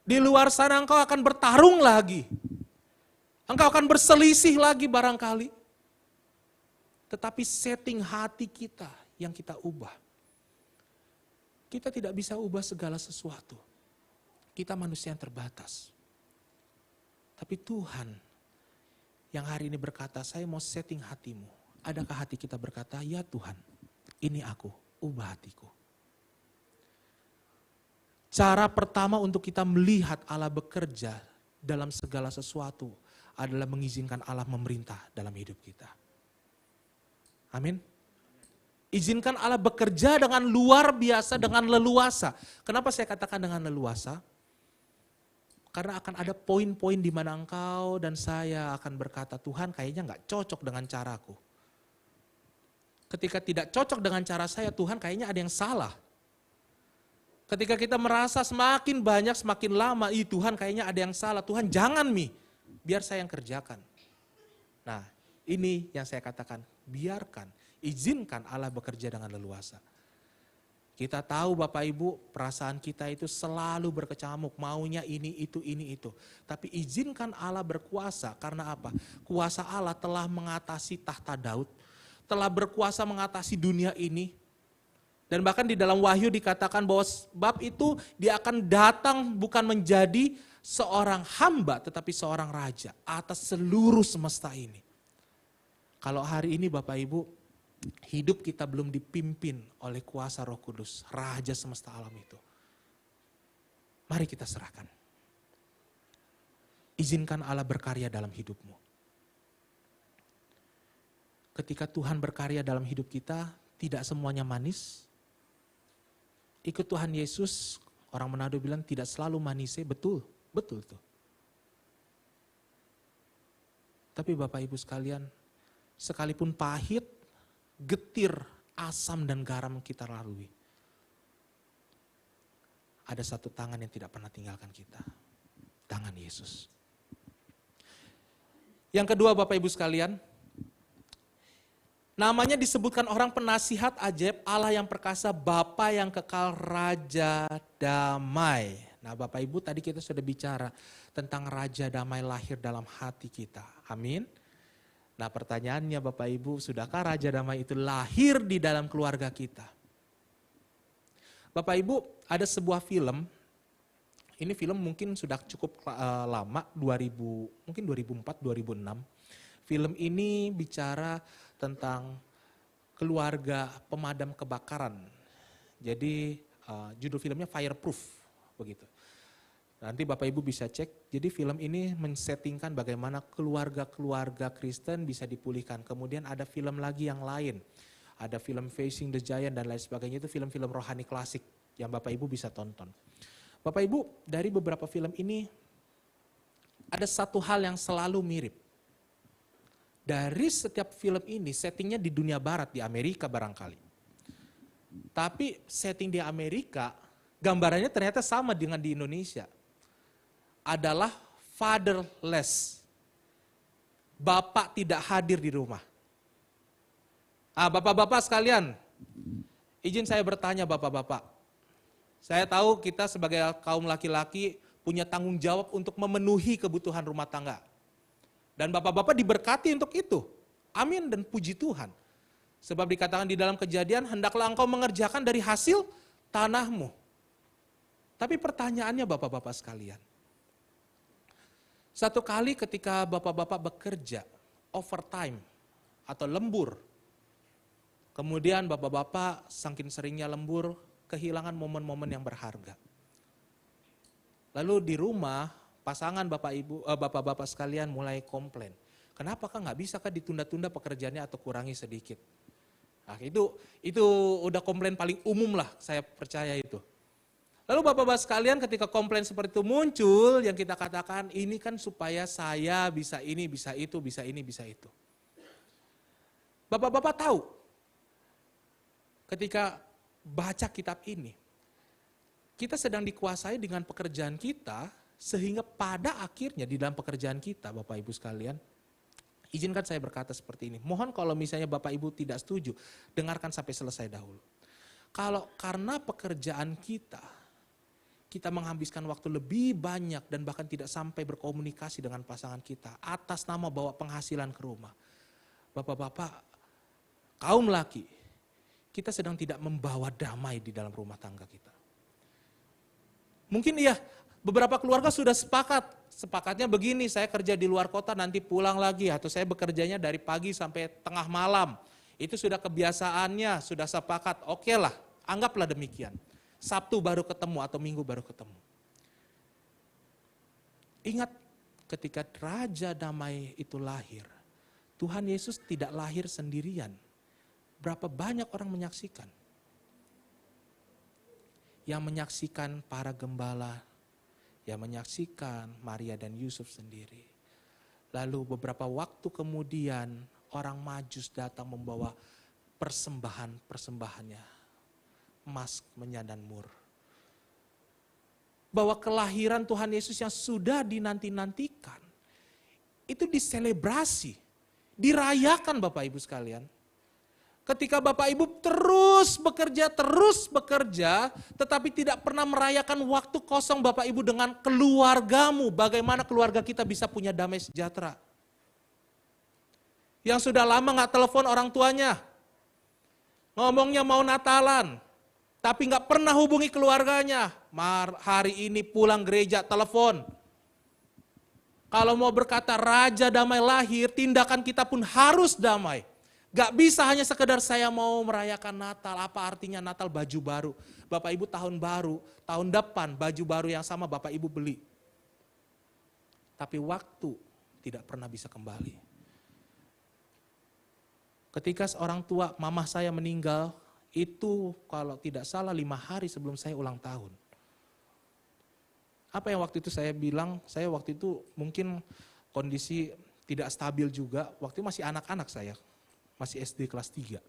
Di luar sana engkau akan bertarung lagi. Engkau akan berselisih lagi barangkali. Tetapi setting hati kita yang kita ubah. Kita tidak bisa ubah segala sesuatu. Kita manusia yang terbatas. Tapi Tuhan yang hari ini berkata, saya mau setting hatimu. Adakah hati kita berkata, ya Tuhan, ini aku, ubah hatiku. Cara pertama untuk kita melihat Allah bekerja dalam segala sesuatu adalah mengizinkan Allah memerintah dalam hidup kita. Amin. Izinkan Allah bekerja dengan luar biasa, dengan leluasa. Kenapa saya katakan dengan leluasa? Karena akan ada poin-poin di mana engkau dan saya akan berkata, Tuhan kayaknya gak cocok dengan caraku. Ketika tidak cocok dengan cara saya, Tuhan kayaknya ada yang salah. Ketika kita merasa semakin banyak, semakin lama, Tuhan kayaknya ada yang salah. Tuhan jangan biar saya yang kerjakan. Nah ini yang saya katakan, biarkan, izinkan Allah bekerja dengan leluasa. Kita tahu Bapak Ibu, perasaan kita itu selalu berkecamuk, maunya ini, itu. Tapi izinkan Allah berkuasa, karena apa? Kuasa Allah telah mengatasi tahta Daud, telah berkuasa mengatasi dunia ini. Dan bahkan di dalam Wahyu dikatakan bahwa sebab itu dia akan datang bukan menjadi seorang hamba, tetapi seorang raja atas seluruh semesta ini. Kalau hari ini Bapak Ibu, hidup kita belum dipimpin oleh kuasa Roh Kudus, Raja semesta alam itu. Mari kita serahkan. Izinkan Allah berkarya dalam hidupmu. Ketika Tuhan berkarya dalam hidup kita, tidak semuanya manis. Ikut Tuhan Yesus, orang Manado bilang tidak selalu manis, betul tuh. Tapi Bapak Ibu sekalian, sekalipun pahit, getir, asam dan garam kita lalui. Ada satu tangan yang tidak pernah tinggalkan kita. Tangan Yesus. Yang kedua Bapak Ibu sekalian, namanya disebutkan orang penasihat ajaib, Allah yang perkasa, Bapa yang kekal, Raja Damai. Nah Bapak Ibu tadi kita sudah bicara tentang Raja Damai lahir dalam hati kita. Amin. Nah pertanyaannya Bapak Ibu, sudahkah Raja Damai itu lahir di dalam keluarga kita? Bapak Ibu, ada sebuah film, ini film mungkin sudah cukup lama, mungkin 2004-2006. Film ini bicara tentang keluarga pemadam kebakaran. Jadi judul filmnya Fireproof begitu. Nanti Bapak Ibu bisa cek. Jadi film ini men-settingkan bagaimana keluarga-keluarga Kristen bisa dipulihkan. Kemudian ada film lagi yang lain. Ada film Facing the Giant dan lain sebagainya, itu film-film rohani klasik yang Bapak Ibu bisa tonton. Bapak Ibu, dari beberapa film ini ada satu hal yang selalu mirip. Dari setiap film ini settingnya di dunia barat, di Amerika barangkali. Tapi setting di Amerika, gambarannya ternyata sama dengan di Indonesia. Adalah fatherless. Bapak tidak hadir di rumah. Bapak-bapak sekalian, izin saya bertanya bapak-bapak. Saya tahu kita sebagai kaum laki-laki punya tanggung jawab untuk memenuhi kebutuhan rumah tangga. Dan bapak-bapak diberkati untuk itu. Amin dan puji Tuhan. Sebab dikatakan di dalam Kejadian, hendaklah engkau mengerjakan dari hasil tanahmu. Tapi pertanyaannya bapak-bapak sekalian. Satu kali ketika bapak-bapak bekerja, overtime atau lembur. Kemudian bapak-bapak saking seringnya lembur, kehilangan momen-momen yang berharga. Lalu di rumah, pasangan bapak-bapak sekalian mulai komplain. Kenapa kah nggak bisa kah ditunda-tunda pekerjaannya atau kurangi sedikit? Nah, itu udah komplain paling umum lah, saya percaya itu. Lalu bapak-bapak sekalian ketika komplain seperti itu muncul, yang kita katakan ini kan supaya saya bisa ini, bisa itu, bisa ini, bisa itu. Bapak-bapak tahu, ketika baca kitab ini, kita sedang dikuasai dengan pekerjaan kita, sehingga pada akhirnya di dalam pekerjaan kita, Bapak Ibu sekalian, izinkan saya berkata seperti ini. Mohon kalau misalnya Bapak Ibu tidak setuju, dengarkan sampai selesai dahulu. Kalau karena pekerjaan kita menghabiskan waktu lebih banyak dan bahkan tidak sampai berkomunikasi dengan pasangan kita atas nama bawa penghasilan ke rumah. Bapak-bapak, kaum laki, kita sedang tidak membawa damai di dalam rumah tangga kita. Mungkin beberapa keluarga sudah sepakatnya begini, saya kerja di luar kota nanti pulang lagi, atau saya bekerjanya dari pagi sampai tengah malam. Itu sudah kebiasaannya, sudah sepakat, oke lah, anggaplah demikian. Sabtu baru ketemu atau Minggu baru ketemu. Ingat ketika Raja Damai itu lahir, Tuhan Yesus tidak lahir sendirian. Berapa banyak orang menyaksikan? Yang menyaksikan para gembala, yang menyaksikan Maria dan Yusuf sendiri. Lalu beberapa waktu kemudian orang Majus datang membawa persembahannya, emas, menyan dan mur. Bahwa kelahiran Tuhan Yesus yang sudah dinanti-nantikan, itu diselebrasi, dirayakan Bapak Ibu sekalian. Ketika Bapak Ibu terus bekerja, tetapi tidak pernah merayakan waktu kosong Bapak Ibu dengan keluargamu. Bagaimana keluarga kita bisa punya damai sejahtera. Yang sudah lama gak telepon orang tuanya. Ngomongnya mau Natalan, tapi gak pernah hubungi keluarganya. Hari ini pulang gereja, telepon. Kalau mau berkata Raja Damai lahir, tindakan kita pun harus damai. Gak bisa hanya sekedar saya mau merayakan Natal, apa artinya Natal baju baru. Bapak Ibu tahun baru, tahun depan baju baru yang sama Bapak Ibu beli. Tapi waktu tidak pernah bisa kembali. Ketika seorang tua, mama saya meninggal, itu kalau tidak salah 5 hari sebelum saya ulang tahun. Apa yang waktu itu saya bilang, saya waktu itu mungkin kondisi tidak stabil juga, waktu itu masih anak-anak saya. Masih SD kelas 3.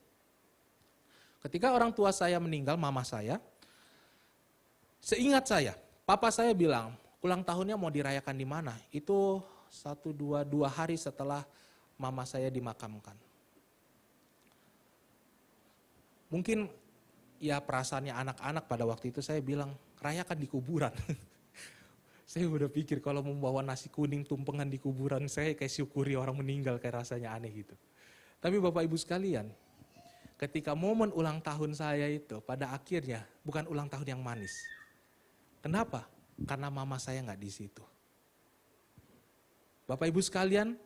Ketika orang tua saya meninggal, mama saya, seingat saya, papa saya bilang, ulang tahunnya mau dirayakan di mana? Itu 2 hari setelah mama saya dimakamkan. Mungkin ya perasaannya anak-anak pada waktu itu saya bilang, rayakan di kuburan. Saya udah pikir kalau membawa nasi kuning tumpengan di kuburan, saya kayak syukuri orang meninggal, kayak rasanya aneh gitu. Tapi Bapak Ibu sekalian, ketika momen ulang tahun saya itu pada akhirnya bukan ulang tahun yang manis. Kenapa? Karena mama saya nggak di situ. Bapak Ibu sekalian,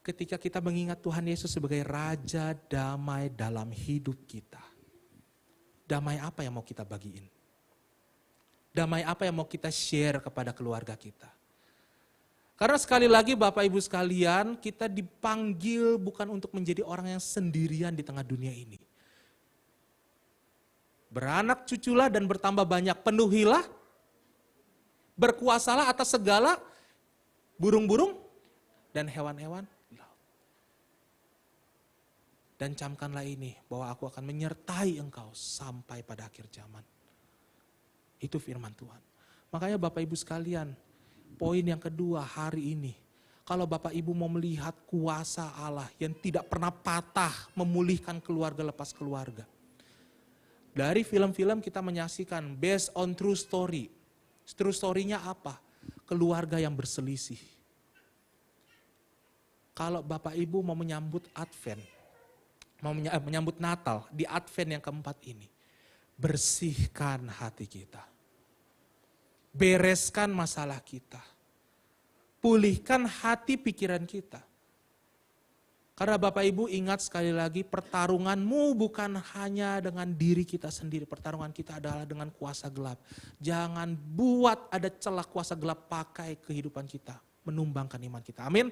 ketika kita mengingat Tuhan Yesus sebagai Raja Damai dalam hidup kita, damai apa yang mau kita bagiin? Damai apa yang mau kita share kepada keluarga kita. Karena sekali lagi Bapak Ibu sekalian, kita dipanggil bukan untuk menjadi orang yang sendirian di tengah dunia ini. Beranak cuculah dan bertambah banyak, penuhilah, berkuasalah atas segala burung-burung dan hewan-hewan. Dan camkanlah ini, bahwa aku akan menyertai engkau sampai pada akhir zaman. Itu firman Tuhan. Makanya Bapak Ibu sekalian, poin yang kedua hari ini, kalau Bapak Ibu mau melihat kuasa Allah yang tidak pernah patah memulihkan keluarga lepas keluarga. Dari film-film kita menyaksikan based on true story. True story-nya apa? Keluarga yang berselisih. Kalau Bapak Ibu mau menyambut Advent, mau menyambut Natal di Advent yang keempat ini, bersihkan hati kita. Bereskan masalah kita. Pulihkan hati pikiran kita. Karena Bapak Ibu ingat sekali lagi, pertarunganmu bukan hanya dengan diri kita sendiri. Pertarungan kita adalah dengan kuasa gelap. Jangan buat ada celah kuasa gelap pakai kehidupan kita. Menumbangkan iman kita. Amin.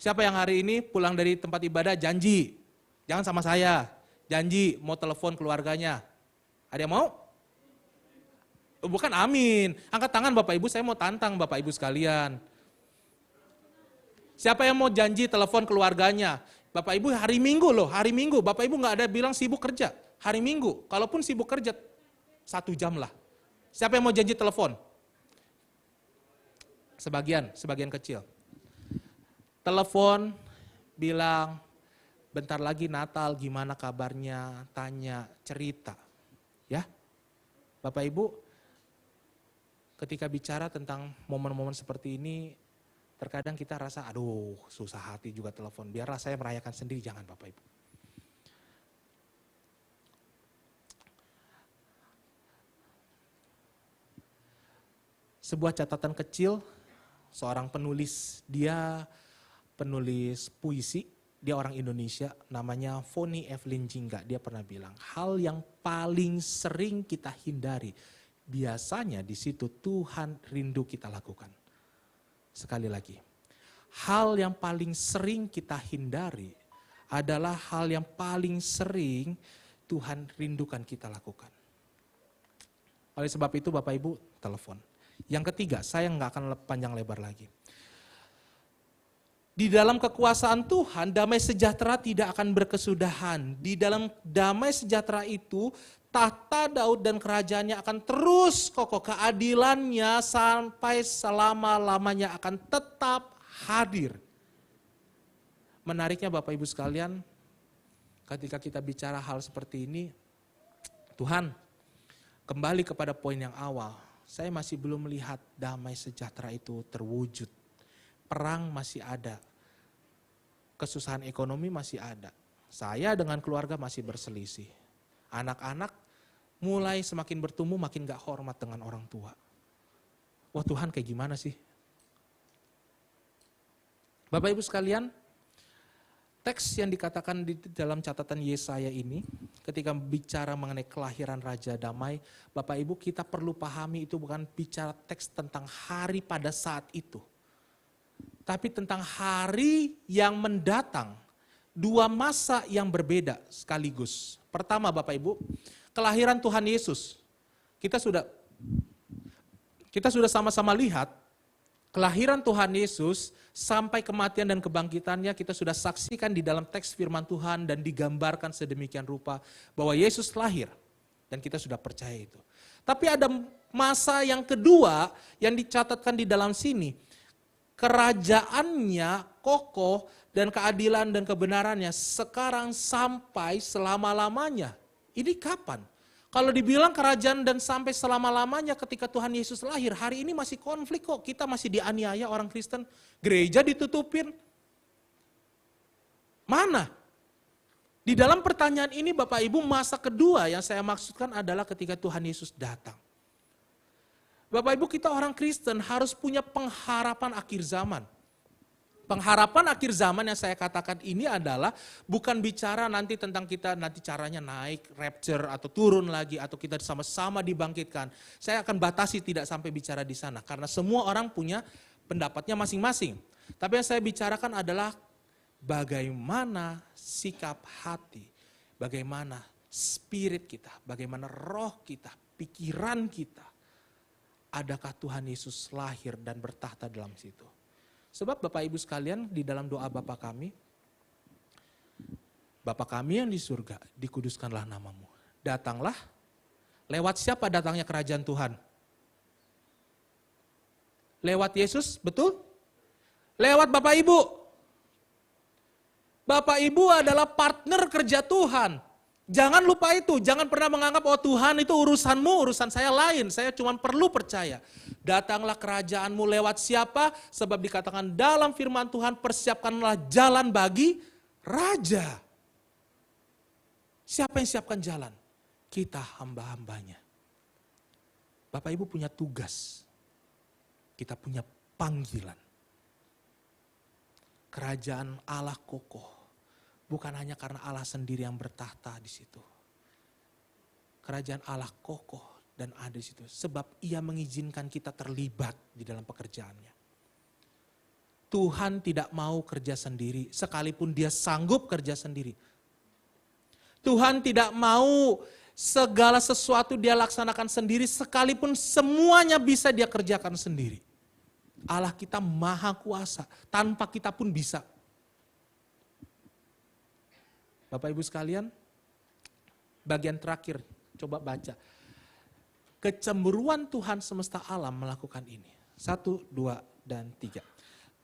Siapa yang hari ini pulang dari tempat ibadah janji. Jangan sama saya. Janji mau telepon keluarganya. Ada yang mau? Bukan amin. Angkat tangan Bapak Ibu, saya mau tantang Bapak Ibu sekalian. Siapa yang mau janji telepon keluarganya? Bapak Ibu hari Minggu loh, hari Minggu. Bapak Ibu gak ada bilang sibuk kerja. Hari Minggu, kalaupun sibuk kerja 1 jam lah. Siapa yang mau janji telepon? Sebagian kecil. Telepon, bilang, bentar lagi Natal, gimana kabarnya, tanya, cerita. Ya, Bapak Ibu, ketika bicara tentang momen-momen seperti ini, terkadang kita rasa, aduh susah hati juga telepon, biarlah saya merayakan sendiri, jangan Bapak Ibu. Sebuah catatan kecil, seorang penulis, dia penulis puisi, dia orang Indonesia, namanya Fonny Evelyn Jingga. Dia pernah bilang, hal yang paling sering kita hindari, biasanya di situ Tuhan rindu kita lakukan. Sekali lagi, hal yang paling sering kita hindari adalah hal yang paling sering Tuhan rindukan kita lakukan. Oleh sebab itu Bapak Ibu telepon. Yang ketiga, saya nggak akan panjang lebar lagi. Di dalam kekuasaan Tuhan, damai sejahtera tidak akan berkesudahan. Di dalam damai sejahtera itu, tahta Daud dan kerajaannya akan terus kokoh. Keadilannya sampai selama-lamanya akan tetap hadir. Menariknya Bapak Ibu sekalian, ketika kita bicara hal seperti ini, Tuhan, kembali kepada poin yang awal. Saya masih belum melihat damai sejahtera itu terwujud. Perang masih ada, kesusahan ekonomi masih ada. Saya dengan keluarga masih berselisih. Anak-anak mulai semakin bertumbuh makin gak hormat dengan orang tua. Wah Tuhan kayak gimana sih? Bapak Ibu sekalian, teks yang dikatakan di dalam catatan Yesaya ini, ketika bicara mengenai kelahiran Raja Damai, Bapak Ibu kita perlu pahami itu bukan bicara teks tentang hari pada saat itu. Tapi tentang hari yang mendatang, 2 masa yang berbeda sekaligus. Pertama Bapak Ibu, kelahiran Tuhan Yesus. Kita sudah sama-sama lihat, kelahiran Tuhan Yesus sampai kematian dan kebangkitannya kita sudah saksikan di dalam teks firman Tuhan dan digambarkan sedemikian rupa bahwa Yesus lahir dan kita sudah percaya itu. Tapi ada masa yang kedua yang dicatatkan di dalam sini. Kerajaannya kokoh dan keadilan dan kebenarannya sekarang sampai selama-lamanya. Ini kapan? Kalau dibilang kerajaan dan sampai selama-lamanya ketika Tuhan Yesus lahir, hari ini masih konflik kok. Kita masih dianiaya orang Kristen, gereja ditutupin. Mana? Di dalam pertanyaan ini Bapak Ibu, masa kedua yang saya maksudkan adalah ketika Tuhan Yesus datang. Bapak Ibu kita orang Kristen harus punya pengharapan akhir zaman. Pengharapan akhir zaman yang saya katakan ini adalah bukan bicara nanti tentang kita nanti caranya naik, rapture atau turun lagi atau kita sama-sama dibangkitkan. Saya akan batasi tidak sampai bicara di sana karena semua orang punya pendapatnya masing-masing. Tapi yang saya bicarakan adalah bagaimana sikap hati, bagaimana spirit kita, bagaimana roh kita, pikiran kita. Adakah Tuhan Yesus lahir dan bertahta dalam situ? Sebab Bapak Ibu sekalian di dalam doa Bapa kami yang di surga, dikuduskanlah namamu. Datanglah, lewat siapa datangnya kerajaan Tuhan? Lewat Yesus, betul? Lewat Bapak Ibu. Bapak Ibu adalah partner kerja Tuhan. Jangan lupa itu, jangan pernah menganggap oh Tuhan itu urusanmu, urusan saya lain, saya cuma perlu percaya. Datanglah kerajaanmu lewat siapa? Sebab dikatakan dalam firman Tuhan persiapkanlah jalan bagi Raja. Siapa yang siapkan jalan? Kita hamba-hambanya. Bapak Ibu punya tugas, kita punya panggilan. Kerajaan Allah kokoh. Bukan hanya karena Allah sendiri yang bertahta di situ. Kerajaan Allah kokoh dan ada di situ. Sebab Ia mengizinkan kita terlibat di dalam pekerjaannya. Tuhan tidak mau kerja sendiri, sekalipun Dia sanggup kerja sendiri. Tuhan tidak mau segala sesuatu Dia laksanakan sendiri, sekalipun semuanya bisa Dia kerjakan sendiri. Allah kita maha kuasa, tanpa kita pun bisa. Bapak Ibu sekalian, bagian terakhir, coba baca. Kecemburuan Tuhan semesta alam melakukan ini. 1, 2, dan 3.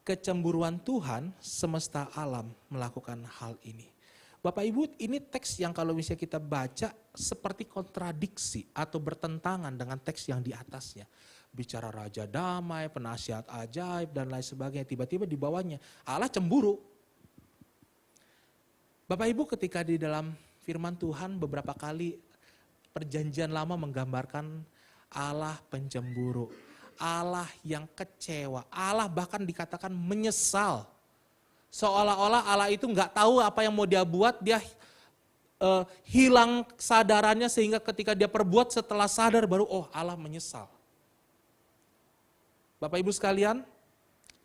Kecemburuan Tuhan semesta alam melakukan hal ini. Bapak Ibu, ini teks yang kalau misalnya kita baca seperti kontradiksi atau bertentangan dengan teks yang di atasnya. Bicara raja damai, penasihat ajaib, dan lain sebagainya. Tiba-tiba di bawahnya Allah cemburu. Bapak Ibu ketika di dalam firman Tuhan beberapa kali perjanjian lama menggambarkan Allah pencemburu. Allah yang kecewa. Allah bahkan dikatakan menyesal. Seolah-olah Allah itu nggak tahu apa yang mau dia buat. Dia hilang kesadarannya sehingga ketika dia perbuat setelah sadar baru oh Allah menyesal. Bapak Ibu sekalian,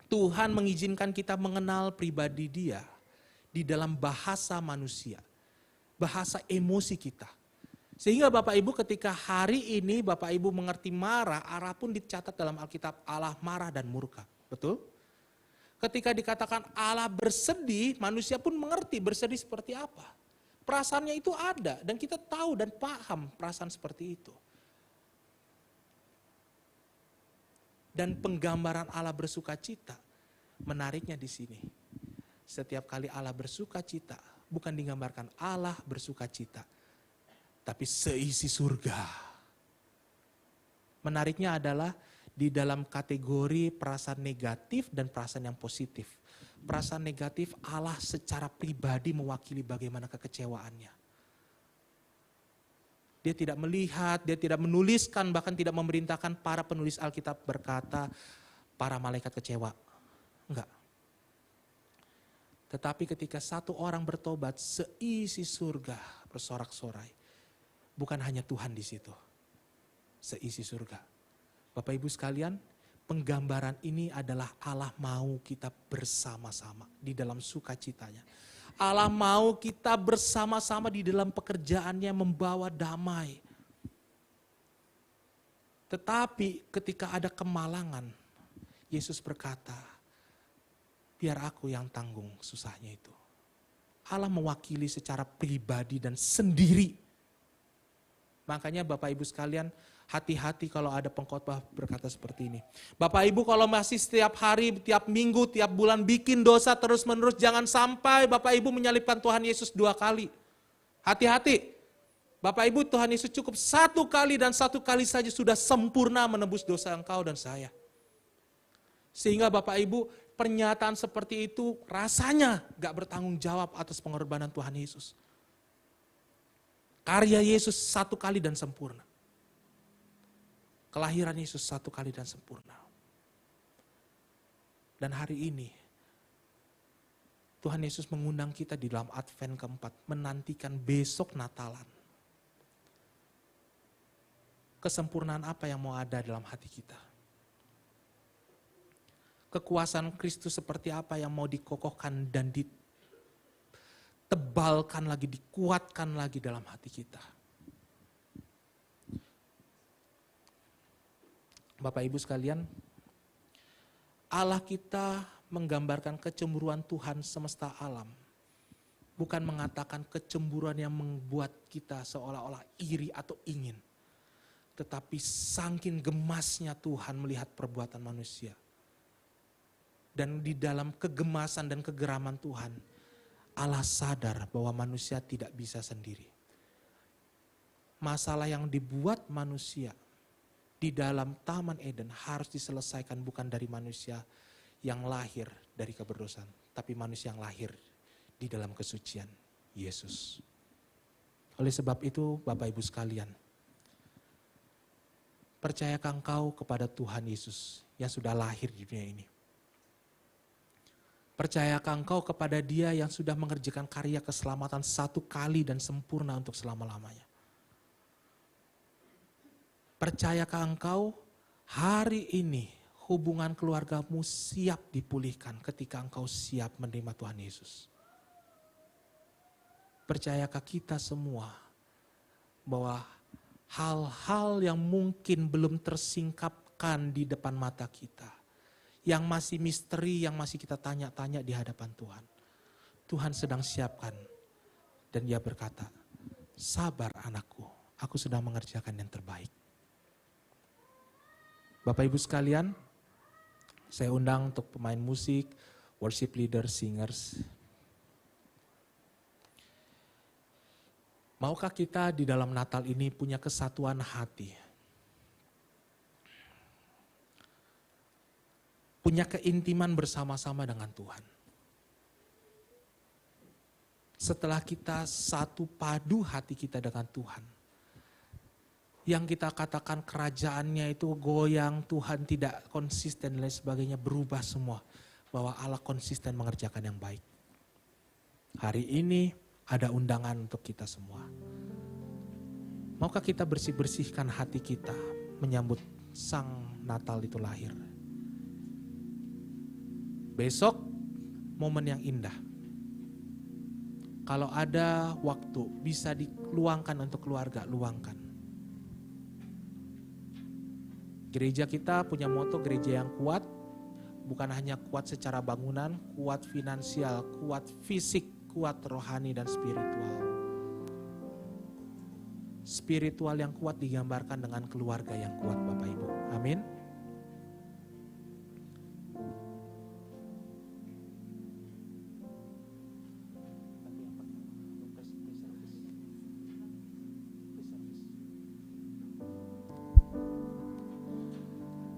Tuhan mengizinkan kita mengenal pribadi Dia di dalam bahasa manusia, bahasa emosi kita. Sehingga Bapak Ibu ketika hari ini Bapak Ibu mengerti marah, Allah pun dicatat dalam Alkitab Allah marah dan murka. Betul? Ketika dikatakan Allah bersedih, manusia pun mengerti bersedih seperti apa. Perasaannya itu ada dan kita tahu dan paham perasaan seperti itu. Dan penggambaran Allah bersuka cita, menariknya di sini. Setiap kali Allah bersuka cita, bukan digambarkan Allah bersuka cita, tapi seisi surga. Menariknya adalah di dalam kategori perasaan negatif dan perasaan yang positif. Perasaan negatif Allah secara pribadi mewakili bagaimana kekecewaannya. Dia tidak melihat, dia tidak menuliskan, bahkan tidak memerintahkan para penulis Alkitab berkata, para malaikat kecewa. Enggak. Tetapi ketika satu orang bertobat, seisi surga bersorak-sorai. Bukan hanya Tuhan di situ. Seisi surga. Bapak Ibu sekalian, penggambaran ini adalah Allah mau kita bersama-sama di dalam sukacitanya. Allah mau kita bersama-sama di dalam pekerjaannya membawa damai. Tetapi ketika ada kemalangan, Yesus berkata, biar aku yang tanggung susahnya itu. Allah mewakili secara pribadi dan sendiri. Makanya Bapak Ibu sekalian, hati-hati kalau ada pengkhotbah berkata seperti ini. Bapak Ibu kalau masih setiap hari, tiap minggu, tiap bulan bikin dosa terus-menerus, jangan sampai Bapak Ibu menyalibkan Tuhan Yesus 2 kali. Hati-hati. Bapak Ibu, Tuhan Yesus cukup 1 kali dan 1 kali saja sudah sempurna menebus dosa engkau dan saya. Sehingga Bapak Ibu, pernyataan seperti itu rasanya gak bertanggung jawab atas pengorbanan Tuhan Yesus. Karya Yesus 1 kali dan sempurna. Kelahiran Yesus 1 kali dan sempurna. Dan hari ini Tuhan Yesus mengundang kita di dalam Advent keempat, menantikan besok Natalan. Kesempurnaan apa yang mau ada dalam hati kita? Kekuasaan Kristus seperti apa yang mau dikokohkan dan ditebalkan lagi, dikuatkan lagi dalam hati kita? Bapak Ibu sekalian, Allah kita menggambarkan kecemburuan Tuhan semesta alam. Bukan mengatakan kecemburuan yang membuat kita seolah-olah iri atau ingin. Tetapi saking gemasnya Tuhan melihat perbuatan manusia. Dan di dalam kegemasan dan kegeraman Tuhan, Allah sadar bahwa manusia tidak bisa sendiri. Masalah yang dibuat manusia di dalam Taman Eden harus diselesaikan bukan dari manusia yang lahir dari keberdosaan, tapi manusia yang lahir di dalam kesucian, Yesus. Oleh sebab itu, Bapak Ibu sekalian, percayakah engkau kepada Tuhan Yesus yang sudah lahir di dunia ini? Percayakah engkau kepada Dia yang sudah mengerjakan karya keselamatan satu kali dan sempurna untuk selama-lamanya? Percayakah engkau hari ini hubungan keluargamu siap dipulihkan ketika engkau siap menerima Tuhan Yesus? Percayakah kita semua bahwa hal-hal yang mungkin belum tersingkapkan di depan mata kita, yang masih misteri, yang masih kita tanya-tanya di hadapan Tuhan, Tuhan sedang siapkan dan Dia berkata, sabar anakku, aku sedang mengerjakan yang terbaik. Bapak Ibu sekalian, saya undang untuk pemain musik, worship leader, singers. Maukah kita di dalam Natal ini punya kesatuan hati? Punya keintiman bersama-sama dengan Tuhan. Setelah kita satu padu hati kita dengan Tuhan, yang kita katakan kerajaannya itu goyang, Tuhan tidak konsisten dan lain sebagainya, berubah semua. Bahwa Allah konsisten mengerjakan yang baik. Hari ini ada undangan untuk kita semua. Maukah kita bersih-bersihkan hati kita menyambut Sang Natal itu lahir? Besok momen yang indah. Kalau ada waktu bisa diluangkan untuk keluarga, luangkan. Gereja kita punya moto gereja yang kuat, bukan hanya kuat secara bangunan, kuat finansial, kuat fisik, kuat rohani dan spiritual. Spiritual yang kuat digambarkan dengan keluarga yang kuat, Bapak Ibu. Amin.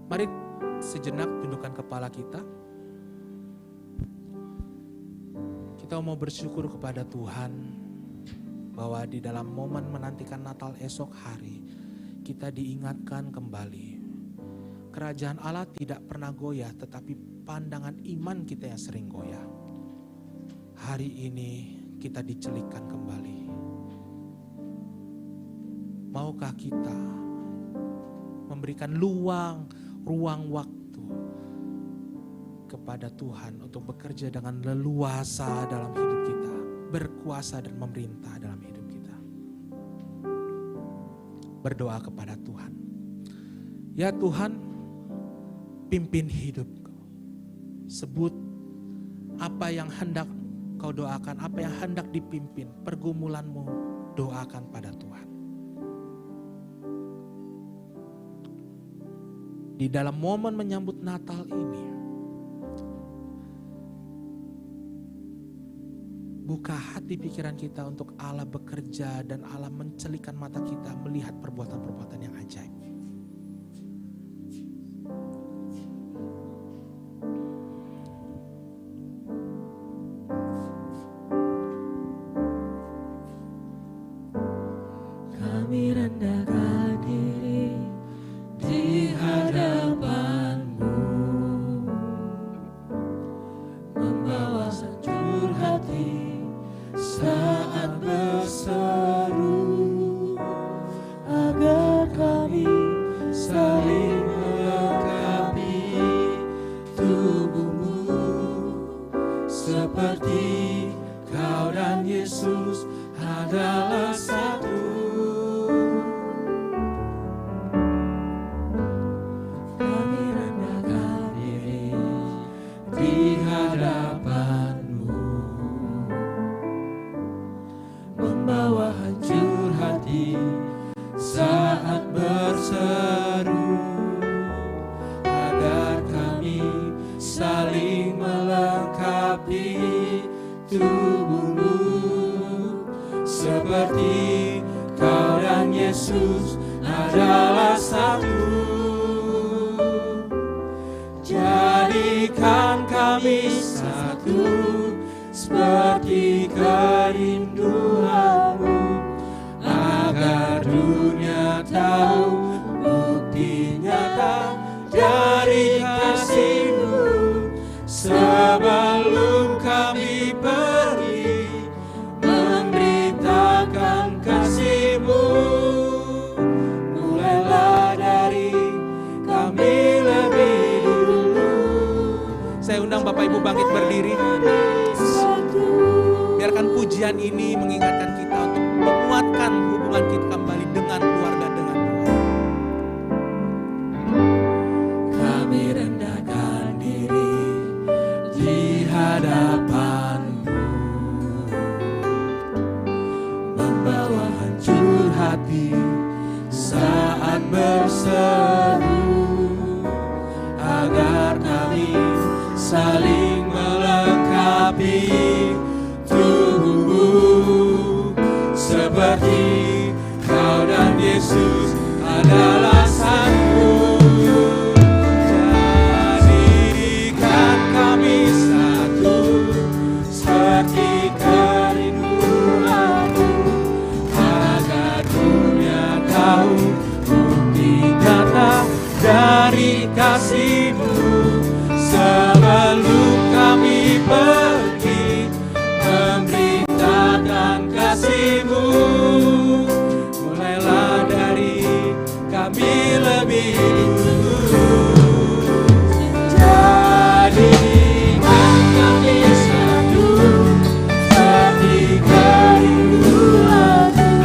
Mari sejenak tundukkan kepala kita. Kita mau bersyukur kepada Tuhan bahwa di dalam momen menantikan Natal esok hari, kita diingatkan kembali. Kerajaan Allah tidak pernah goyah, tetapi pandangan iman kita yang sering goyah. Hari ini kita dicelikkan kembali. Maukah kita memberikan ruang waktu kepada Tuhan untuk bekerja dengan leluasa dalam hidup kita, berkuasa dan memerintah dalam hidup kita. Berdoa kepada Tuhan. Ya Tuhan, pimpin hidupku. Sebut apa yang hendak kau doakan, apa yang hendak dipimpin, pergumulanmu doakan pada Tuhan. Di dalam momen menyambut Natal ini, buka hati pikiran kita untuk Allah bekerja dan Allah mencelikan mata kita melihat perbuatan-perbuatan yang ajaib. Kami rendahkan diri di hadapan-Mu, membawa curhatan berseru agar kami saling melengkapi tubuhmu seperti kau dan Yesus adalah satu. Kami rendahkan diri di hadapan-Mu, membawa hancur hati saat berseru agar kami saling melengkapi tubuh-Mu seperti kau dan Yesus adalah satu. Jadikan kami satu seperti kerinduan-Mu, agar dunia tahu bukti nyata dari kasih-Mu. Sebelum kami pergi memberitakan kasih-Mu, mulailah dari kami lebih dulu. Saya undang Bapak Ibu bangkit berdiri. Biarkan pujian ini mengingatkan kita untuk menguatkan hubungan kita kembali dengan keluarga, dengan Tuhan. Kami rendahkan diri di hadapan-Mu, membawa hancur hati saat berseru agar kami saling melengkapi tubuh-Mu seperti kau dan Yesus adalah satu. Jadikan kami satu seperti kerinduan-Mu, agar dunia tahu bukti nyata dari kasih-Mu. Sebelum kami pergi memberitakan kasih-Mu, mulailah dari kami lebih dulu. Jadikan kami satu seperti kerinduan-Mu,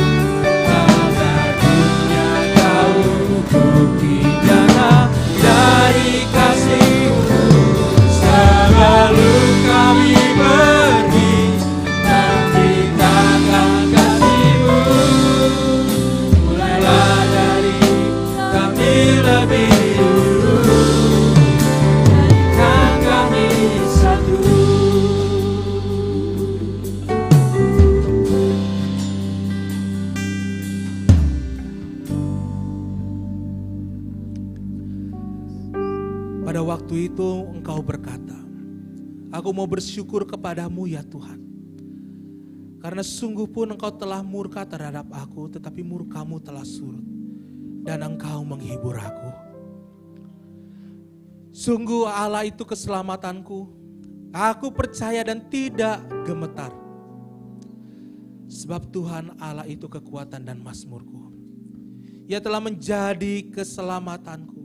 agar dunia tahu bukti nyata dari kasih-Mu. Sebelum kami pergi memberitakan kasih-Mu, mulailah dari kami lebih dulu. Jadikan kami satu. Pada waktu itu Engkau berkata, aku mau bersyukur kepadamu ya Tuhan. Karena sungguh pun Engkau telah murka terhadap aku, tetapi murka-Mu telah surut. Dan Engkau menghibur aku. Sungguh Allah itu keselamatanku. Aku percaya dan tidak gemetar. Sebab Tuhan Allah itu kekuatan dan mazmurku. Ia telah menjadi keselamatanku.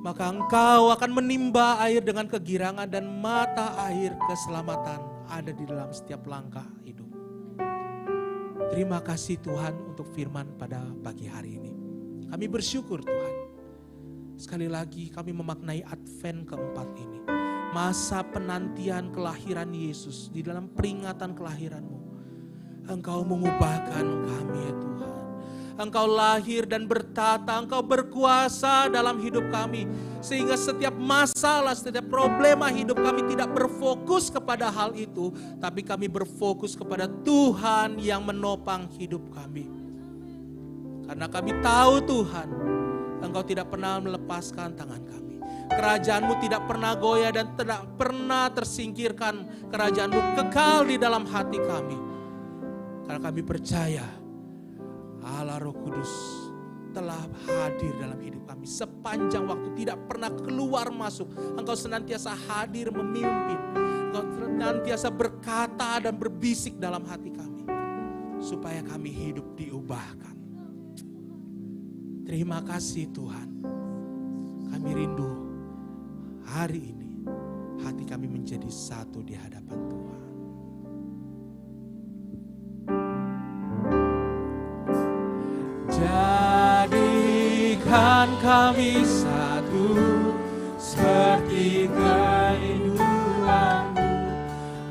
Maka Engkau akan menimba air dengan kegirangan dan mata air keselamatan ada di dalam setiap langkah hidup. Terima kasih Tuhan untuk firman pada pagi hari ini. Kami bersyukur Tuhan. Sekali lagi kami memaknai Advent keempat ini. Masa penantian kelahiran Yesus di dalam peringatan kelahiran-Mu. Engkau mengubahkan kami ya Tuhan. Engkau lahir dan bertata, Engkau berkuasa dalam hidup kami. Sehingga setiap masalah, setiap problema hidup kami tidak berfokus kepada hal itu. Tapi kami berfokus kepada Tuhan yang menopang hidup kami. Karena kami tahu Tuhan, Engkau tidak pernah melepaskan tangan kami. Kerajaan-Mu tidak pernah goyah dan tidak pernah tersingkirkan. Kerajaan-Mu kekal di dalam hati kami. Karena kami percaya Allah Roh Kudus telah hadir dalam hidup kami sepanjang waktu, tidak pernah keluar masuk. Engkau senantiasa hadir memimpin. Engkau senantiasa berkata dan berbisik dalam hati kami. supaya kami hidup diubahkan. Terima kasih Tuhan. Kami rindu hari ini hati kami menjadi satu di hadapan Tuhan. Jadikan kami satu seperti kerinduanmu,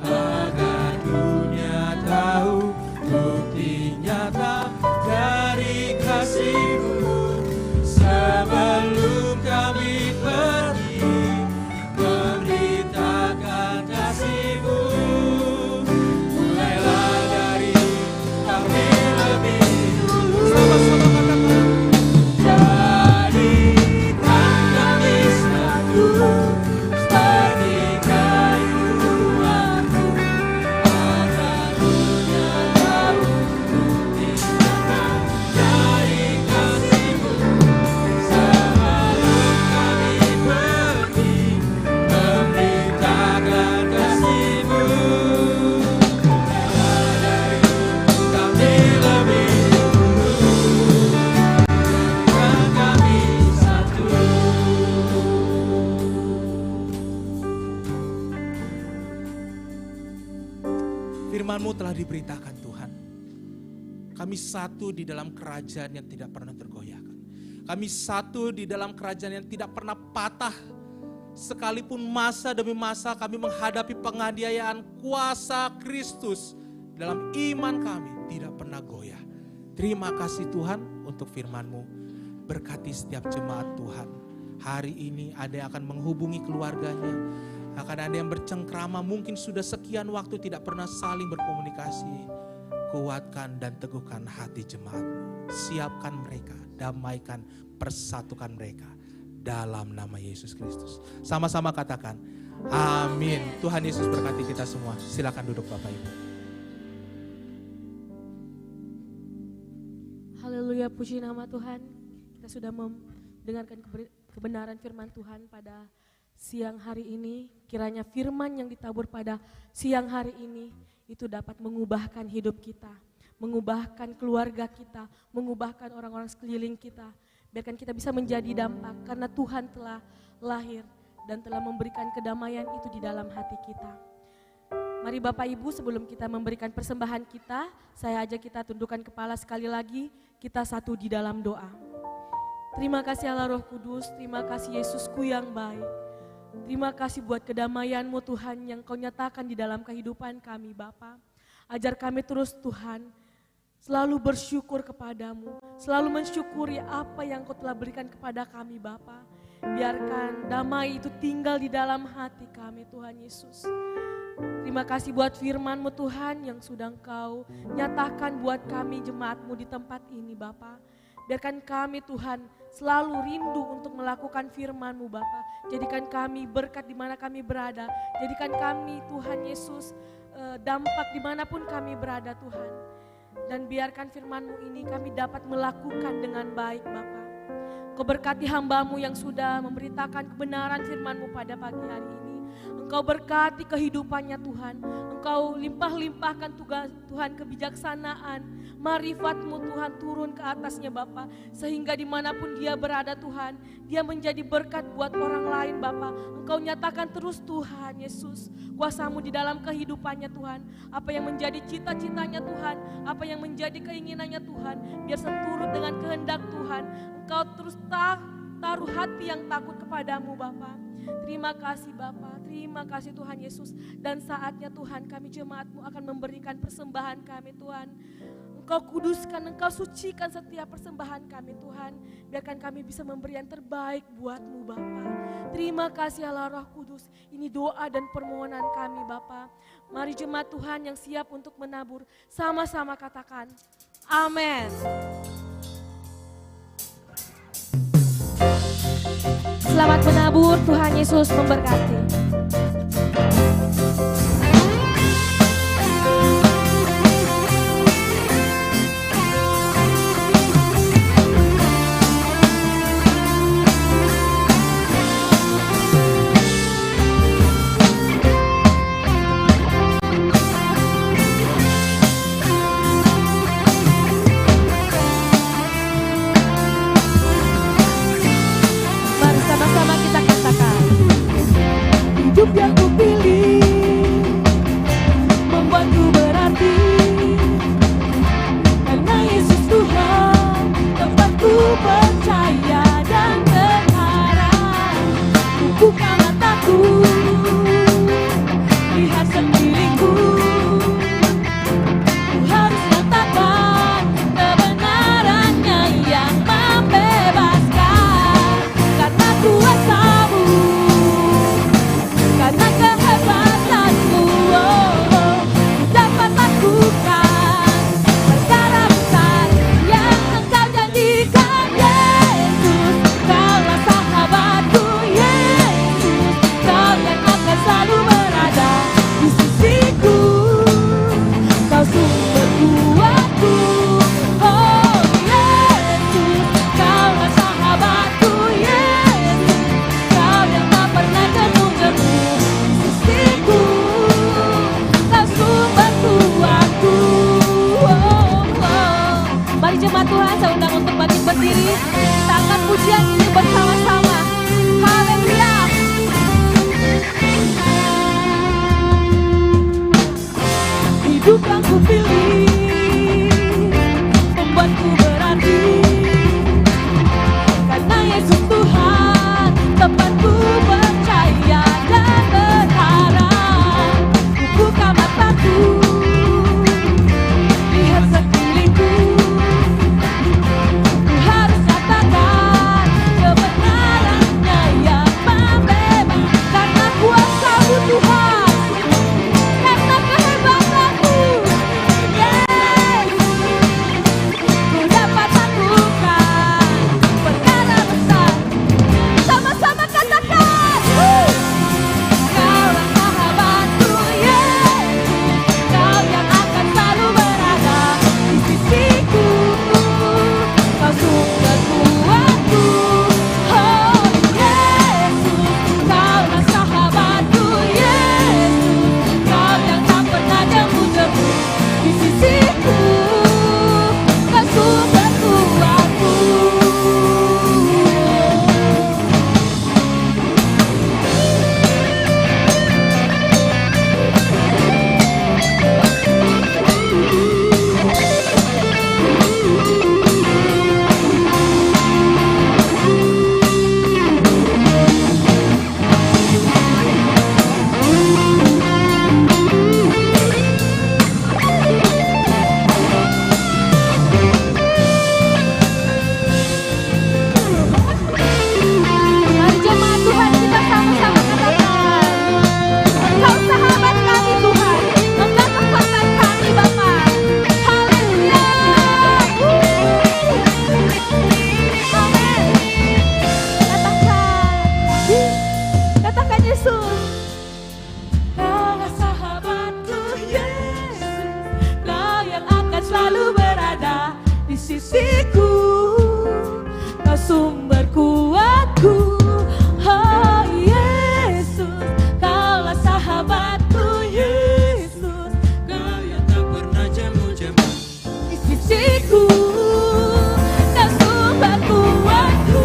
agar dunia tahu bukti nyata dari kasih-Mu. Sebelum kami pergi memberitakan kasih-Mu, mulailah dari kami lebih dulu. Sama-sama katakan. Jadikan kami satu seperti kerinduanmu, agar dunia tahu bukti nyata dari kasih-Mu. Sebelum kami pergi memberitakan kasih-Mu, mulailah dari kami lebih dulu. Jadikan kami satu. Firman-Mu telah diberitakan Tuhan. Kami satu di dalam kerajaan yang tidak pernah tergoyahkan. Kami satu di dalam kerajaan yang tidak pernah patah. Sekalipun masa demi masa kami menghadapi penganiayaan, kuasa Kristus dalam iman kami tidak pernah goyah. Terima kasih Tuhan untuk firman-Mu. Berkati setiap jemaat Tuhan. Hari ini ada yang akan menghubungi keluarganya. Akan ada yang bercengkrama, mungkin sudah sekian waktu tidak pernah saling berkomunikasi. Kuatkan dan teguhkan hati jemaat-Mu. Siapkan mereka, damaikan, persatukan mereka. Dalam nama Yesus Kristus. Sama-sama katakan, amin. Tuhan Yesus berkati kita semua. Silakan duduk Bapak Ibu. Haleluya, puji nama Tuhan. Kita sudah mendengarkan kebenaran firman Tuhan pada siang hari ini. Kiranya firman yang ditabur pada siang hari ini itu dapat mengubahkan hidup kita, mengubahkan keluarga kita, mengubahkan orang-orang sekeliling kita. Biarkan kita bisa menjadi dampak karena Tuhan telah lahir dan telah memberikan kedamaian itu di dalam hati kita. Mari Bapak Ibu, sebelum kita memberikan persembahan kita, saya ajak kita tundukkan kepala sekali lagi, kita satu di dalam doa. Terima kasih Allah Roh Kudus, terima kasih Yesusku yang baik. Terima kasih buat kedamaian-Mu Tuhan yang Kau nyatakan di dalam kehidupan kami Bapa. Ajar kami terus Tuhan, selalu bersyukur kepadamu, selalu mensyukuri apa yang Kau telah berikan kepada kami Bapa. Biarkan damai itu tinggal di dalam hati kami Tuhan Yesus. Terima kasih buat firman-Mu Tuhan yang sudah Engkau nyatakan buat kami jemaat-Mu di tempat ini Bapa. Biarkan kami Tuhan selalu rindu untuk melakukan firman-Mu Bapa. Jadikan kami berkat di mana kami berada. Jadikan kami Tuhan Yesus dampak dimanapun kami berada Tuhan. Dan biarkan firman-Mu ini kami dapat melakukan dengan baik Bapa. Kau berkati hamba-Mu yang sudah memberitakan kebenaran firman-Mu pada pagi hari ini. Engkau berkati kehidupannya Tuhan. Engkau limpah-limpahkan Tuhan kebijaksanaan, marifat-Mu Tuhan turun ke atasnya Bapa. Sehingga dimanapun dia berada Tuhan, dia menjadi berkat buat orang lain Bapa. Engkau nyatakan terus Tuhan Yesus, kuasa-Mu di dalam kehidupannya Tuhan. Apa yang menjadi cita-citanya Tuhan, apa yang menjadi keinginannya Tuhan, biar seturut dengan kehendak Tuhan. Engkau terus taruh hati yang takut kepadamu Bapa. Terima kasih Bapa, terima kasih Tuhan Yesus. Dan saatnya Tuhan kami jemaat-Mu akan memberikan persembahan kami Tuhan. Engkau kuduskan, Engkau sucikan setiap persembahan kami Tuhan. Biarkan kami bisa memberi yang terbaik buat-Mu Bapa. Terima kasih Allah Roh Kudus. Ini doa dan permohonan kami Bapa. Mari jemaat Tuhan yang siap untuk menabur, sama-sama katakan amin. Selamat menabur, Tuhan Yesus memberkati. hidup yang ku pilih membuatku berarti. Karena Yesus Tuhan tempatku percaya dan berharap. Ku buka mataku, lihat sekelilingku. Ku harus katakan kebenarannya yang membebaskan. Karena kuasa-Mu Tuhan, karena kehebatanmu, ku dapat lakukan perkara besar. Sama-sama katakan, Kaulah sahabatku, Kau yang akan selalu berada di sisiku. Kau sumber kuatku, oh Yesus. Kaulah sahabatku, Yesus. Kau yang tak pernah jemu-jemu di sisiku. Kau sumber kuatku. Mari jemaat Tuhan, kita sama-sama katakan, Engkau sahabat kami Tuhan, Engkau kekuatan kami Bapa. Haleluya. Amin. Katakan Yesus. Kaulah sahabatku Yesus, Kau yang akan selalu berada di sisiku. Kau sumber kuatku, oh Yesus. Kaulah sahabatku Yesus, Kau yang tak pernah jemu-jemu. di sisiku. Kau sumber kuatku,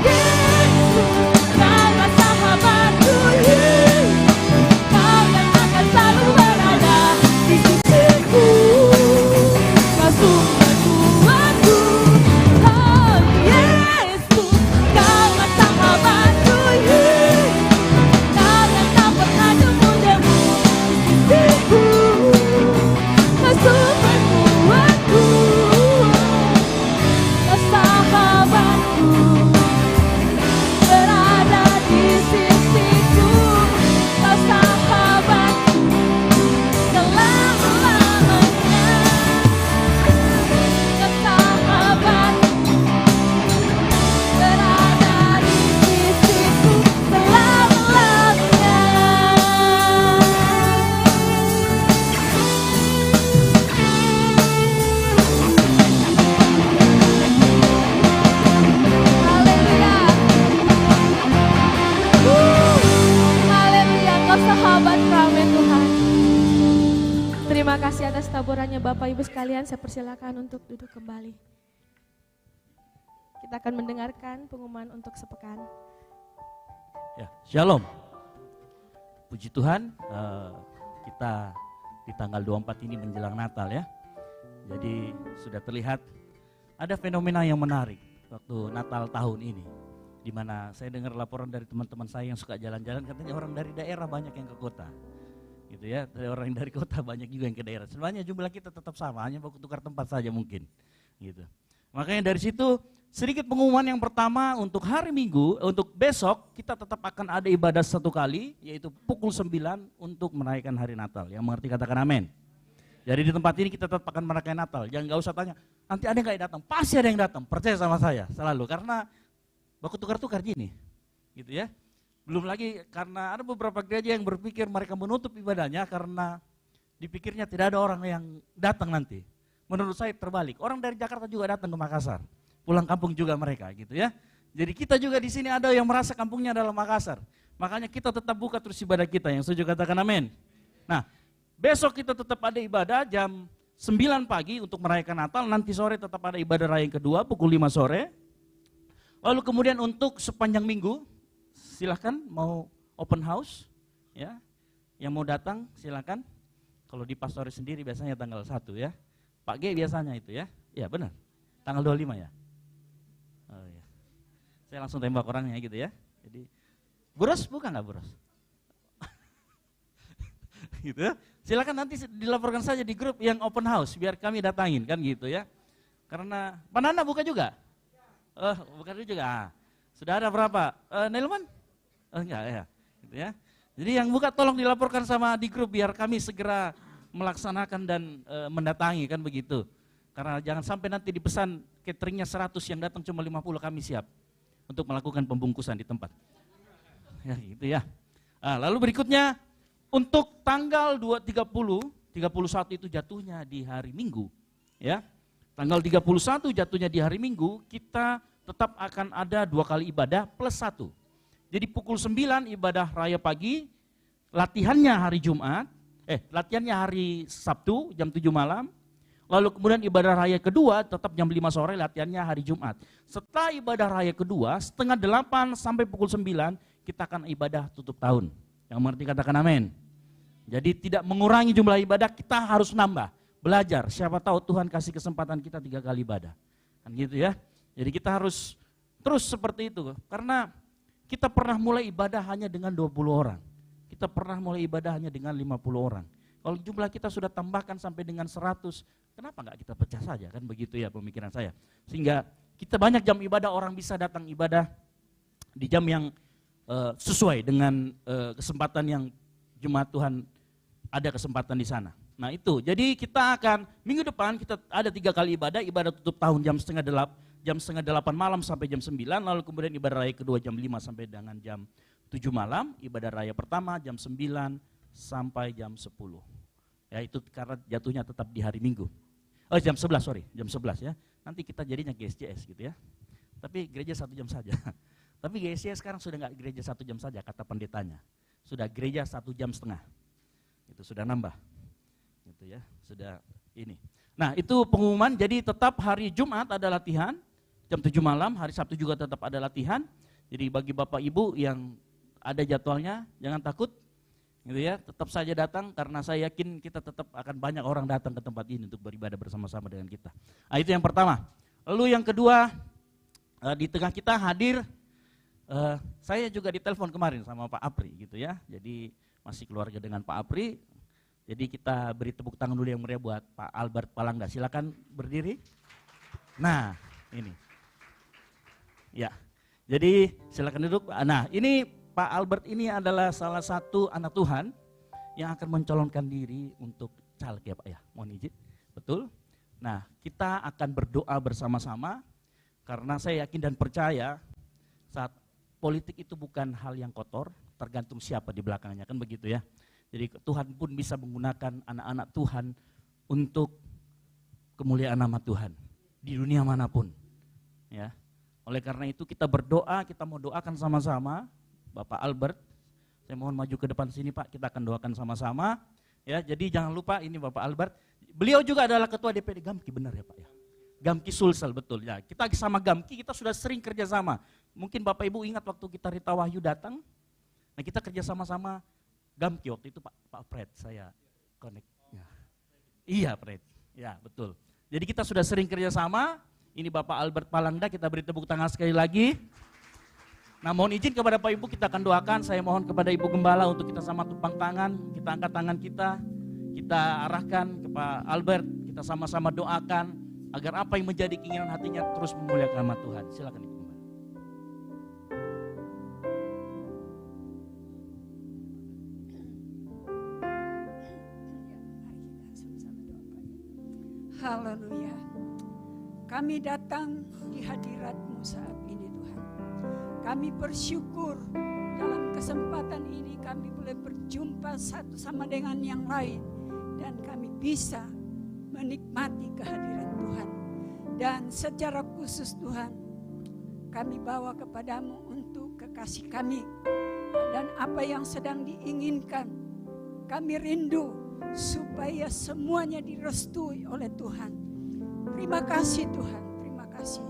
Yesus. Kaulah sahabatku Yesus, Kau yang akan selalu berada di sisiku. Kau sumber kuatku, oh Yesus. Kaulah sahabatku Yesus, Kau yang tak pernah jemu-jemu di sisiku. Kau sumber kuatku, Kau sahabatku berada di sisiku. Kau sahabatku selama-lamanya. Kau sahabatku berada di sisiku selama-lamanya. Haleluya. Haleluya, Kau sahabat kami Tuhan. Terima kasih atas taburannya Bapak Ibu sekalian. Saya persilakan untuk duduk kembali. Kita akan mendengarkan pengumuman untuk sepekan. Ya, Shalom. Puji Tuhan, kita di tanggal 24 ini menjelang Natal ya. Jadi sudah terlihat ada fenomena yang menarik waktu Natal tahun ini. Di mana saya dengar laporan dari teman-teman saya yang suka jalan-jalan, katanya orang dari daerah banyak yang ke kota. Gitu ya, dari orang yang dari kota banyak juga yang ke daerah. Sebenarnya jumlah kita tetap sama, hanya baku tukar tempat saja mungkin. Gitu. Makanya dari situ sedikit pengumuman yang pertama untuk hari Minggu, untuk besok kita tetap akan ada ibadah satu kali, yaitu pukul 9 untuk merayakan hari Natal. Yang mengerti katakan amin. Jadi di tempat ini kita tetap akan merayakan Natal. Jangan gak usah tanya, nanti ada nggak yang datang? Pasti ada yang datang, percaya sama saya selalu. Karena baku tukar-tukar gini, gitu ya. Belum lagi karena ada beberapa gereja yang berpikir mereka menutup ibadahnya karena dipikirnya tidak ada orang yang datang nanti. Menurut saya terbalik, orang dari Jakarta juga datang ke Makassar, pulang kampung juga mereka gitu ya. Jadi kita juga di sini ada yang merasa kampungnya adalah Makassar. Makanya kita tetap buka terus ibadah kita, yang setuju katakan amin. Nah, besok kita tetap ada ibadah jam 9 pagi untuk merayakan Natal, nanti sore tetap ada ibadah raya yang kedua pukul 5 sore. Lalu kemudian untuk sepanjang minggu, silahkan mau open house, ya, yang mau datang silahkan. Kalau di pastoris sendiri biasanya tanggal 1 ya. Pak G biasanya itu ya. Iya benar. Tanggal 25 ya. Oh iya. Saya langsung tembak orangnya gitu ya. Jadi Buros bukan nggak Buros? Gitu ya. Silakan nanti dilaporkan saja di grup yang open house biar kami datangin kan gitu ya. Karena Panana buka juga? Bukan juga. Sudah ada berapa? Nelman? Enggak ya. Gitu ya. Jadi yang buka tolong dilaporkan sama di grup biar kami segera melaksanakan dan mendatangi kan begitu. Karena jangan sampai nanti dipesan cateringnya 100 yang datang cuma 50 kami siap untuk melakukan pembungkusan di tempat. Ya gitu ya. Lalu berikutnya untuk tanggal 31 itu jatuhnya di hari Minggu. Ya. Tanggal 31 jatuhnya di hari Minggu, kita tetap akan ada 2 kali ibadah plus 1. Jadi pukul 9 ibadah raya pagi, latihannya hari Jumat, latihannya hari Sabtu jam 7 malam, lalu kemudian ibadah raya kedua tetap jam 5 sore, latihannya hari Jumat. Setelah ibadah raya kedua, setengah 8 sampai pukul 9, kita akan ibadah tutup tahun. Yang mengerti katakan amin. Jadi tidak mengurangi jumlah ibadah, kita harus nambah, belajar. Siapa tahu Tuhan kasih kesempatan kita 3 kali ibadah. Kan gitu ya. Jadi kita harus terus seperti itu, karena kita pernah mulai ibadah hanya dengan 20 orang. Kita pernah mulai ibadah hanya dengan 50 orang. Kalau jumlah kita sudah tambahkan sampai dengan 100, kenapa enggak kita pecah saja? Kan begitu ya pemikiran saya. Sehingga kita banyak jam ibadah, orang bisa datang ibadah di jam yang sesuai dengan kesempatan yang jemaat Tuhan ada kesempatan di sana. Nah itu, jadi kita akan minggu depan kita ada 3 kali ibadah tutup tahun jam setengah 8 malam sampai jam 9, lalu kemudian ibadah raya kedua jam 5 sampai dengan jam 7 malam, ibadah raya pertama jam 9 sampai jam 10. Ya itu karena jatuhnya tetap di hari Minggu. Jam 11 ya. Nanti kita jadinya GSJS gitu ya. Tapi gereja 1 jam saja. Tapi GSJS sekarang sudah enggak gereja 1 jam saja kata pendetanya. Sudah gereja 1 jam setengah. Itu sudah nambah. Gitu ya, sudah ini. Nah itu pengumuman, jadi tetap hari Jumat ada latihan, jam 7 malam, hari Sabtu juga tetap ada latihan. Jadi bagi Bapak Ibu yang ada jadwalnya, jangan takut, gitu ya, tetap saja datang karena saya yakin kita tetap akan banyak orang datang ke tempat ini untuk beribadah bersama-sama dengan kita. Nah itu yang pertama. Lalu yang kedua, di tengah kita hadir, saya juga ditelepon kemarin sama Pak Apri gitu ya, jadi masih keluarga dengan Pak Apri. Jadi kita beri tepuk tangan dulu yang meriah buat Pak Albert Palangga. Silakan berdiri. Nah, ini. Ya. Jadi silakan duduk. Nah, ini Pak Albert ini adalah salah satu anak Tuhan yang akan mencalonkan diri untuk caleg ya Pak ya. Mohon izin. Betul? Nah, kita akan berdoa bersama-sama karena saya yakin dan percaya saat politik itu bukan hal yang kotor, tergantung siapa di belakangnya, kan begitu ya. Jadi Tuhan pun bisa menggunakan anak-anak Tuhan untuk kemuliaan nama Tuhan di dunia manapun. Ya. Oleh karena itu kita berdoa, kita mau doakan sama-sama. Bapak Albert, saya mohon maju ke depan sini Pak, kita akan doakan sama-sama. Ya, jadi jangan lupa ini Bapak Albert. Beliau juga adalah ketua DPD Gamki, benar ya Pak ya? Gamki Sulsel, betul ya. Kita sama Gamki, kita sudah sering kerjasama. Mungkin Bapak Ibu ingat waktu kita Rita Wahyu datang, nah kita kerja sama-sama Gamki waktu itu Pak Fred saya connect. Ya. Iya Fred, ya betul. Jadi kita sudah sering kerjasama. Ini Bapak Albert Palangga, kita beri tepuk tangan sekali lagi. Nah mohon izin kepada Bapak Ibu kita akan doakan. Saya mohon kepada Ibu Gembala untuk kita sama tumpang tangan, kita angkat tangan kita arahkan ke Pak Albert, kita sama-sama doakan agar apa yang menjadi keinginan hatinya terus memuliakan nama Tuhan. Silakan Ibu Gembala. Haleluya. Kami datang di hadirat-Mu saat ini Tuhan. Kami bersyukur dalam kesempatan ini kami boleh berjumpa satu sama dengan yang lain. Dan kami bisa menikmati kehadiran Tuhan. Dan secara khusus Tuhan, kami bawa kepadamu untuk kekasih kami. Dan apa yang sedang diinginkan, kami rindu supaya semuanya direstui oleh Tuhan. Terima kasih Tuhan, terima kasih.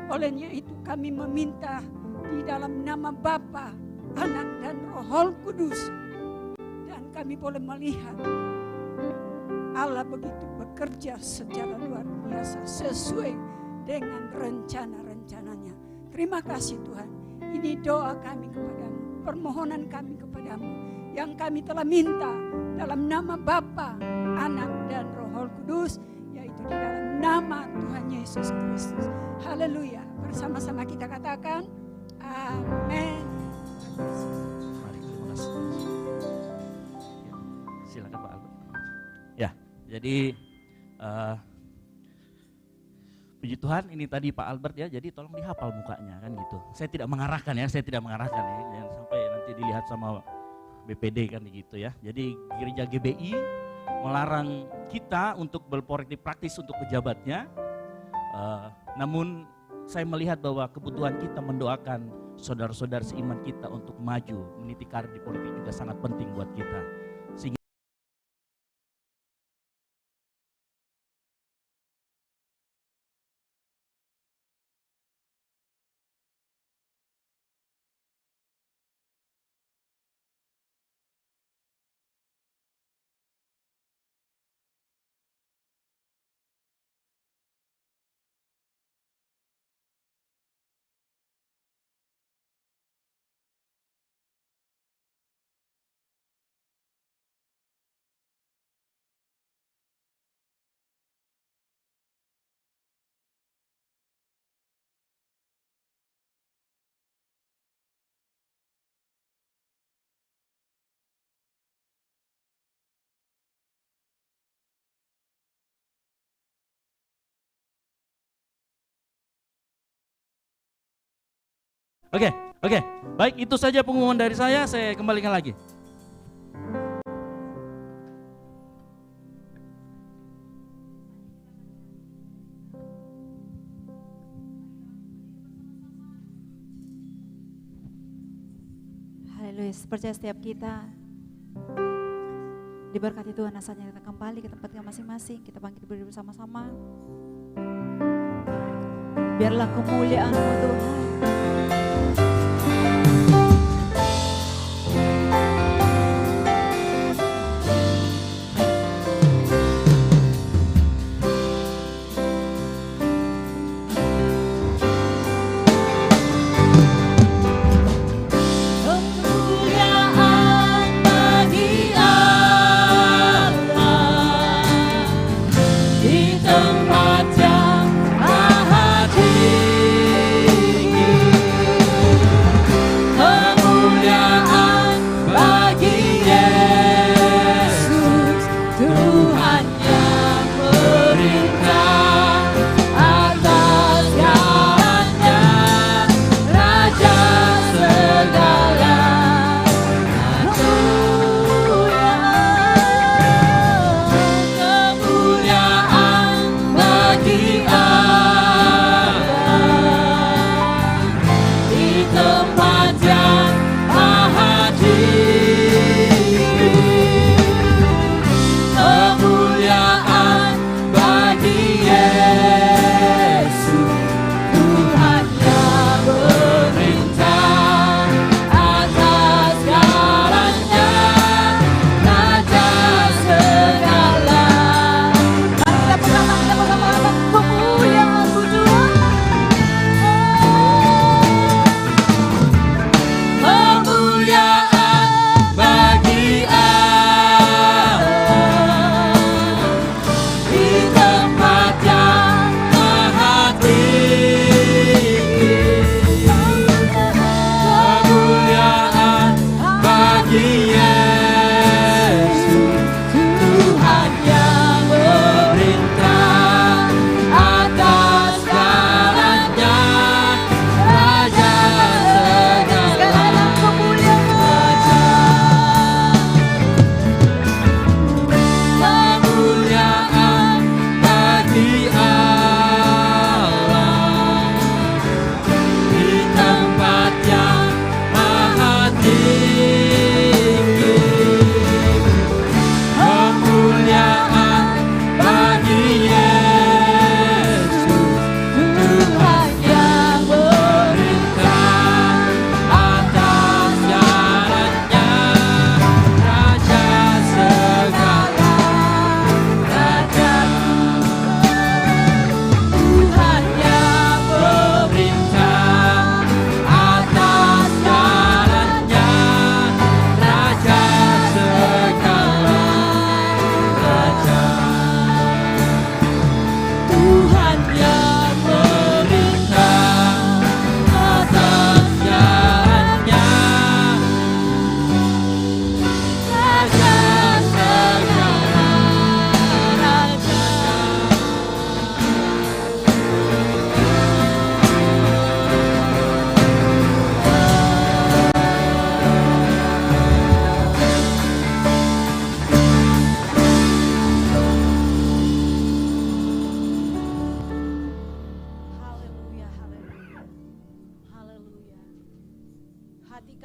Olehnya itu kami meminta di dalam nama Bapa, Anak dan Roh Kudus. Dan kami boleh melihat Allah begitu bekerja secara luar biasa sesuai dengan rencana-rencananya. Terima kasih Tuhan. Ini doa kami kepadamu, permohonan kami kepadamu yang kami telah minta dalam nama Bapa, Anak dan Roh Kudus, yaitu di dalam nama Tuhan Yesus Kristus. Haleluya. Bersama-sama kita katakan amin. Mari, terima kasih. Ya, silakan Pak Albert. Ya, jadi puji Tuhan, ini tadi Pak Albert ya, jadi tolong dihafal mukanya kan gitu. Saya tidak mengarahkan ya, jangan sampai nanti dilihat sama BPD kan gitu ya. Jadi gereja GBI melarang kita untuk berpolitik praktis untuk pejabatnya, namun saya melihat bahwa kebutuhan kita mendoakan saudara-saudara seiman kita untuk maju, meniti karir di politik juga sangat penting buat kita. Sehingga Oke, baik itu saja pengumuman dari saya kembalikan lagi. Haleluya, percaya setiap kita diberkati Tuhan. Asalnya kita kembali ke tempat kita masing-masing, kita bangkit berdiri bersama-sama. Biarlah kemuliaan-Mu Tuhan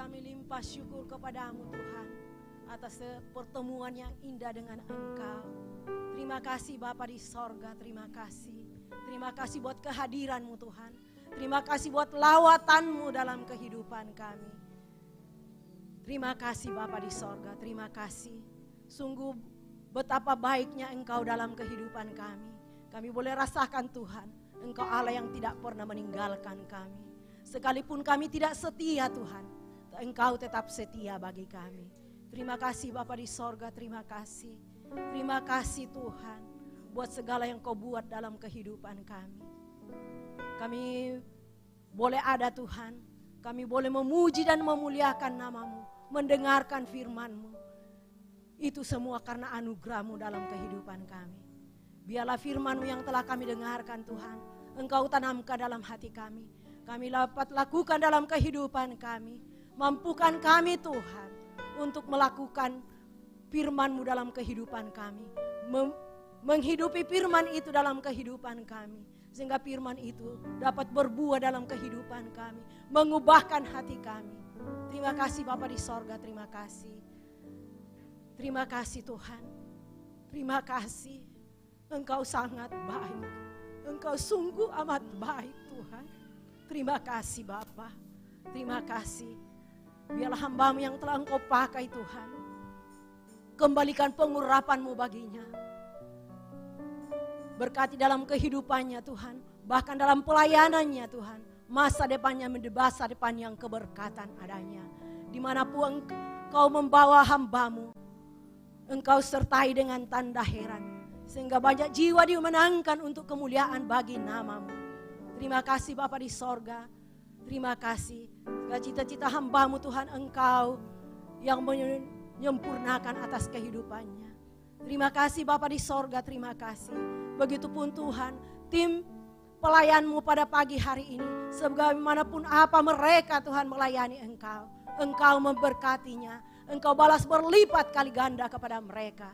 kami limpah syukur kepadamu Tuhan atas pertemuan yang indah dengan Engkau. Terima kasih Bapa di sorga, terima kasih. Terima kasih buat kehadiran-Mu Tuhan. Terima kasih buat lawatan-Mu dalam kehidupan kami. Terima kasih Bapa di sorga, terima kasih. Sungguh betapa baiknya Engkau dalam kehidupan kami. Kami boleh rasakan Tuhan, Engkau Allah yang tidak pernah meninggalkan kami. Sekalipun kami tidak setia Tuhan, Engkau tetap setia bagi kami. Terima kasih Bapa di sorga, terima kasih. Terima kasih Tuhan buat segala yang Kau buat dalam kehidupan kami. Kami boleh ada Tuhan, kami boleh memuji dan memuliakan nama-Mu, mendengarkan firman-Mu. Itu semua karena anugerah-Mu dalam kehidupan kami. Biarlah firman-Mu yang telah kami dengarkan Tuhan, Engkau tanamkan dalam hati kami. Kami dapat lakukan dalam kehidupan kami. Mampukan kami Tuhan untuk melakukan firman-Mu dalam kehidupan kami. Menghidupi firman itu dalam kehidupan kami. Sehingga firman itu dapat berbuah dalam kehidupan kami. Mengubahkan hati kami. Terima kasih Bapa di sorga, terima kasih. Terima kasih Tuhan. Terima kasih. Engkau sangat baik. Engkau sungguh amat baik Tuhan. Terima kasih Bapa. Terima kasih. Biarlah hamba-Mu yang telah Engkau pakai Tuhan. Kembalikan pengurapan-Mu baginya. Berkati dalam kehidupannya Tuhan. Bahkan dalam pelayanannya Tuhan. Masa depannya menjadi masa depan yang keberkatan adanya. Dimanapun Engkau membawa hamba-Mu. Engkau sertai dengan tanda heran. Sehingga banyak jiwa dimenangkan untuk kemuliaan bagi nama-Mu. Terima kasih Bapa di sorga. Terima kasih. Cita-cita hamba-Mu Tuhan Engkau yang menyempurnakan atas kehidupannya. Terima kasih Bapa di sorga, terima kasih. Begitupun Tuhan, tim pelayan-Mu pada pagi hari ini. Sebagaimanapun apa mereka Tuhan melayani Engkau. Engkau memberkatinya. Engkau balas berlipat kali ganda kepada mereka.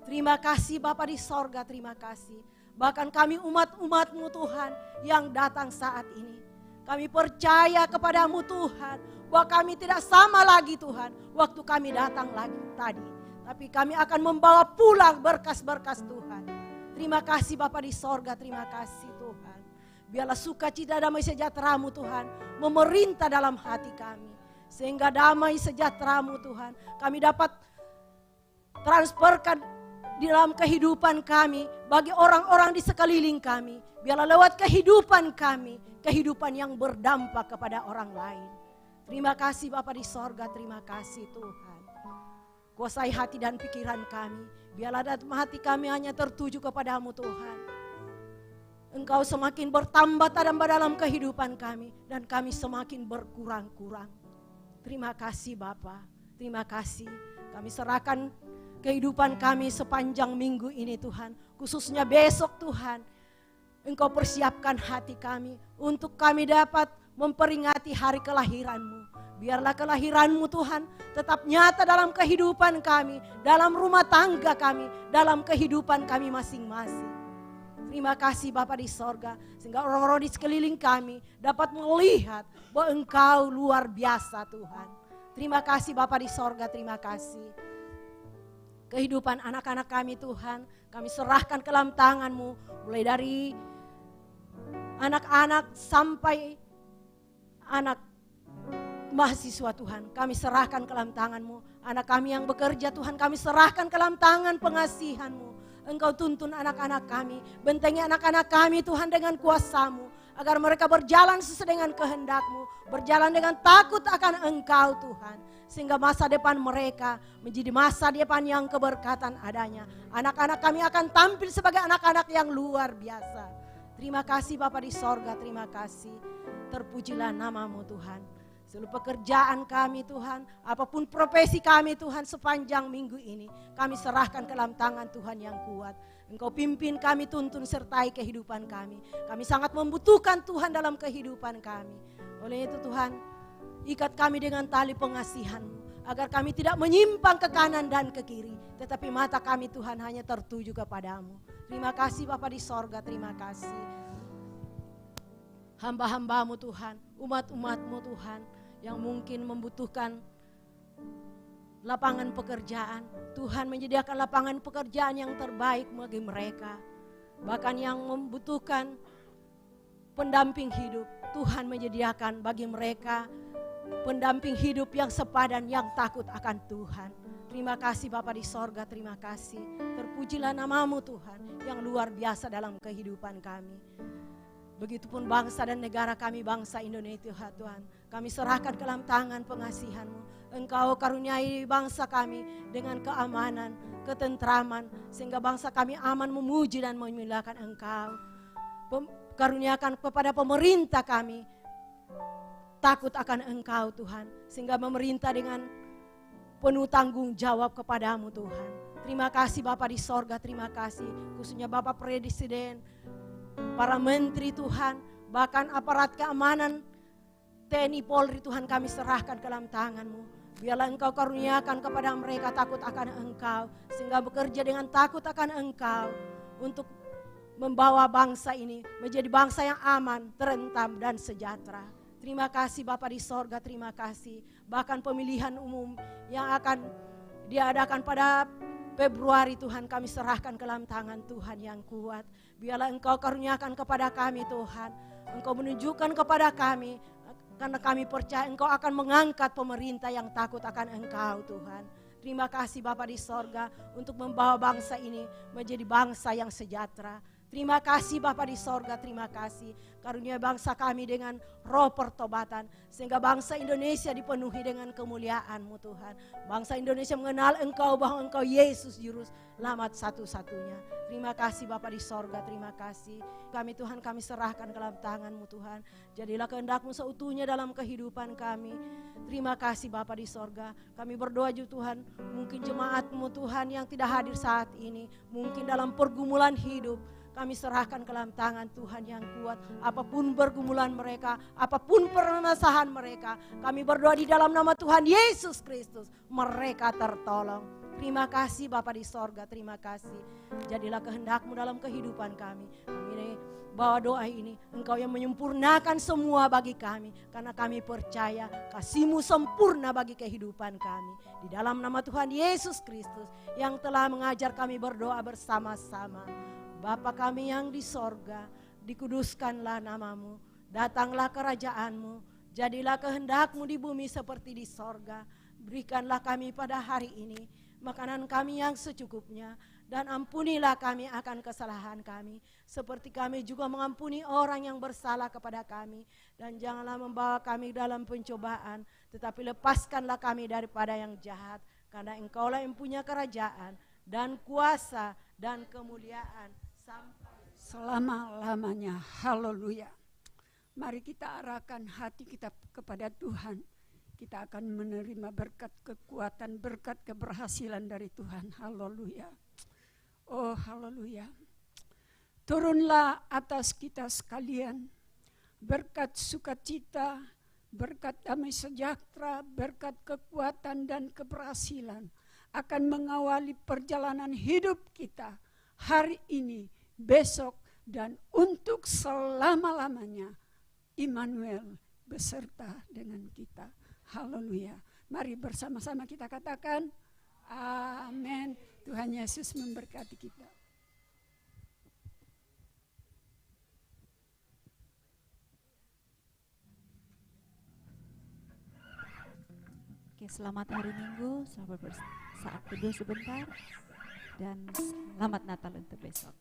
Terima kasih Bapa di sorga, terima kasih. Bahkan kami umat-umat-Mu Tuhan yang datang saat ini. Kami percaya kepada-Mu Tuhan, bahwa kami tidak sama lagi Tuhan, waktu kami datang lagi tadi. Tapi kami akan membawa pulang berkas-berkas Tuhan. Terima kasih Bapa di sorga, terima kasih Tuhan. Biarlah sukacita damai sejahtera-Mu Tuhan memerintah dalam hati kami. Sehingga damai sejahtera-Mu Tuhan kami dapat transferkan di dalam kehidupan kami bagi orang-orang di sekeliling kami. Biarlah lewat kehidupan kami, kehidupan yang berdampak kepada orang lain. Terima kasih Bapa di sorga, terima kasih Tuhan. Kuasai hati dan pikiran kami. Biarlah hati kami hanya tertuju kepada-Mu Tuhan. Engkau semakin bertambah dalam kehidupan kami. Dan kami semakin berkurang-kurang. Terima kasih Bapa, terima kasih. Kami serahkan kehidupan kami sepanjang minggu ini Tuhan. Khususnya besok Tuhan. Engkau persiapkan hati kami untuk kami dapat memperingati hari kelahiran-Mu. Biarlah kelahiran-Mu Tuhan tetap nyata dalam kehidupan kami, dalam rumah tangga kami, dalam kehidupan kami masing-masing. Terima kasih Bapa di sorga, sehingga orang-orang di sekeliling kami dapat melihat bahwa Engkau luar biasa Tuhan. Terima kasih Bapa di sorga, terima kasih. Kehidupan anak-anak kami Tuhan, kami serahkan ke dalam tangan-Mu, mulai dari anak-anak sampai anak mahasiswa Tuhan. Kami serahkan ke dalam tangan-Mu. Anak kami yang bekerja Tuhan, kami serahkan ke dalam tangan pengasihan-Mu. Engkau tuntun anak-anak kami, bentengi anak-anak kami Tuhan dengan kuasa-Mu. Agar mereka berjalan sesuai dengan kehendak-Mu, berjalan dengan takut akan Engkau Tuhan. Sehingga masa depan mereka menjadi masa depan yang keberkatan adanya. Anak-anak kami akan tampil sebagai anak-anak yang luar biasa. Terima kasih Bapa di sorga, terima kasih. Terpujilah nama-Mu Tuhan. Seluruh pekerjaan kami Tuhan, apapun profesi kami Tuhan sepanjang minggu ini, kami serahkan ke dalam tangan Tuhan yang kuat. Engkau pimpin kami, tuntun sertai kehidupan kami. Kami sangat membutuhkan Tuhan dalam kehidupan kami. Oleh itu Tuhan, ikat kami dengan tali pengasihan-Mu, agar kami tidak menyimpang ke kanan dan ke kiri, tetapi mata kami Tuhan hanya tertuju kepada-Mu. Terima kasih Bapa di sorga, terima kasih. Hamba-hamba-Mu Tuhan, umat-umat-Mu Tuhan, yang mungkin membutuhkan lapangan pekerjaan. Tuhan menyediakan lapangan pekerjaan yang terbaik bagi mereka. Bahkan yang membutuhkan pendamping hidup, Tuhan menyediakan bagi mereka pendamping hidup yang sepadan, yang takut akan Tuhan. Terima kasih Bapa di sorga, terima kasih. Terpujilah namamu Tuhan yang luar biasa dalam kehidupan kami. Begitupun bangsa dan negara kami, bangsa Indonesia Tuhan. Kami serahkan ke dalam tangan pengasihan-Mu. Engkau karuniai bangsa kami dengan keamanan, ketentraman, sehingga bangsa kami aman memuji dan memuliakan Engkau. Karuniakan kepada pemerintah kami takut akan Engkau Tuhan, sehingga memerintah dengan penuh tanggung jawab kepadamu Tuhan. Terima kasih Bapa di sorga, terima kasih khususnya Bapak Presiden, para menteri Tuhan, bahkan aparat keamanan TNI Polri Tuhan, kami serahkan ke dalam tangan-Mu. Biarlah Engkau karuniakan kepada mereka takut akan Engkau, sehingga bekerja dengan takut akan Engkau untuk membawa bangsa ini menjadi bangsa yang aman, terentam dan sejahtera. Terima kasih Bapa di sorga, terima kasih. Bahkan pemilihan umum yang akan diadakan pada Februari Tuhan, kami serahkan ke dalam tangan Tuhan yang kuat. Biarlah Engkau karuniakan kepada kami Tuhan. Engkau menunjukkan kepada kami, karena kami percaya Engkau akan mengangkat pemerintah yang takut akan Engkau Tuhan. Terima kasih Bapa di sorga untuk membawa bangsa ini menjadi bangsa yang sejahtera. Terima kasih Bapa di sorga, terima kasih. Karunia bangsa kami dengan roh pertobatan, sehingga bangsa Indonesia dipenuhi dengan kemuliaan-Mu Tuhan. Bangsa Indonesia mengenal Engkau, bahwa Engkau Yesus Juru Selamat satu-satunya. Terima kasih Bapa di sorga, terima kasih. Kami Tuhan, kami serahkan ke dalam tangan-Mu Tuhan. Jadilah kehendak-Mu seutuhnya dalam kehidupan kami. Terima kasih Bapa di sorga. Kami berdoa juga Tuhan, mungkin jemaat-Mu Tuhan yang tidak hadir saat ini, mungkin dalam pergumulan hidup, kami serahkan ke dalam tangan Tuhan yang kuat. Apapun pergumulan mereka, apapun permasalahan mereka, kami berdoa di dalam nama Tuhan Yesus Kristus, mereka tertolong. Terima kasih Bapa di sorga, terima kasih. Jadilah kehendak-Mu dalam kehidupan kami. Kami bawa doa ini, Engkau yang menyempurnakan semua bagi kami, karena kami percaya kasih-Mu sempurna bagi kehidupan kami. Di dalam nama Tuhan Yesus Kristus yang telah mengajar kami berdoa bersama-sama. Bapa kami yang di sorga, dikuduskanlah namamu, datanglah kerajaan-Mu, jadilah kehendak-Mu di bumi seperti di sorga. Berikanlah kami pada hari ini makanan kami yang secukupnya, dan ampunilah kami akan kesalahan kami, seperti kami juga mengampuni orang yang bersalah kepada kami. Dan janganlah membawa kami dalam pencobaan, tetapi lepaskanlah kami daripada yang jahat, karena Engkaulah yang punya kerajaan dan kuasa dan kemuliaan sampai selama-lamanya. Haleluya. Mari kita arahkan hati kita kepada Tuhan. Kita akan menerima berkat kekuatan, berkat keberhasilan dari Tuhan. Haleluya. Oh haleluya. Turunlah atas kita sekalian berkat sukacita, berkat damai sejahtera, berkat kekuatan dan keberhasilan akan mengawali perjalanan hidup kita hari ini, besok, dan untuk selama-lamanya. Immanuel beserta dengan kita. Haleluya. Mari bersama-sama kita katakan amin. Tuhan Yesus memberkati kita. Oke, selamat hari Minggu, selamat saat teduh sebentar, dan selamat Natal untuk besok.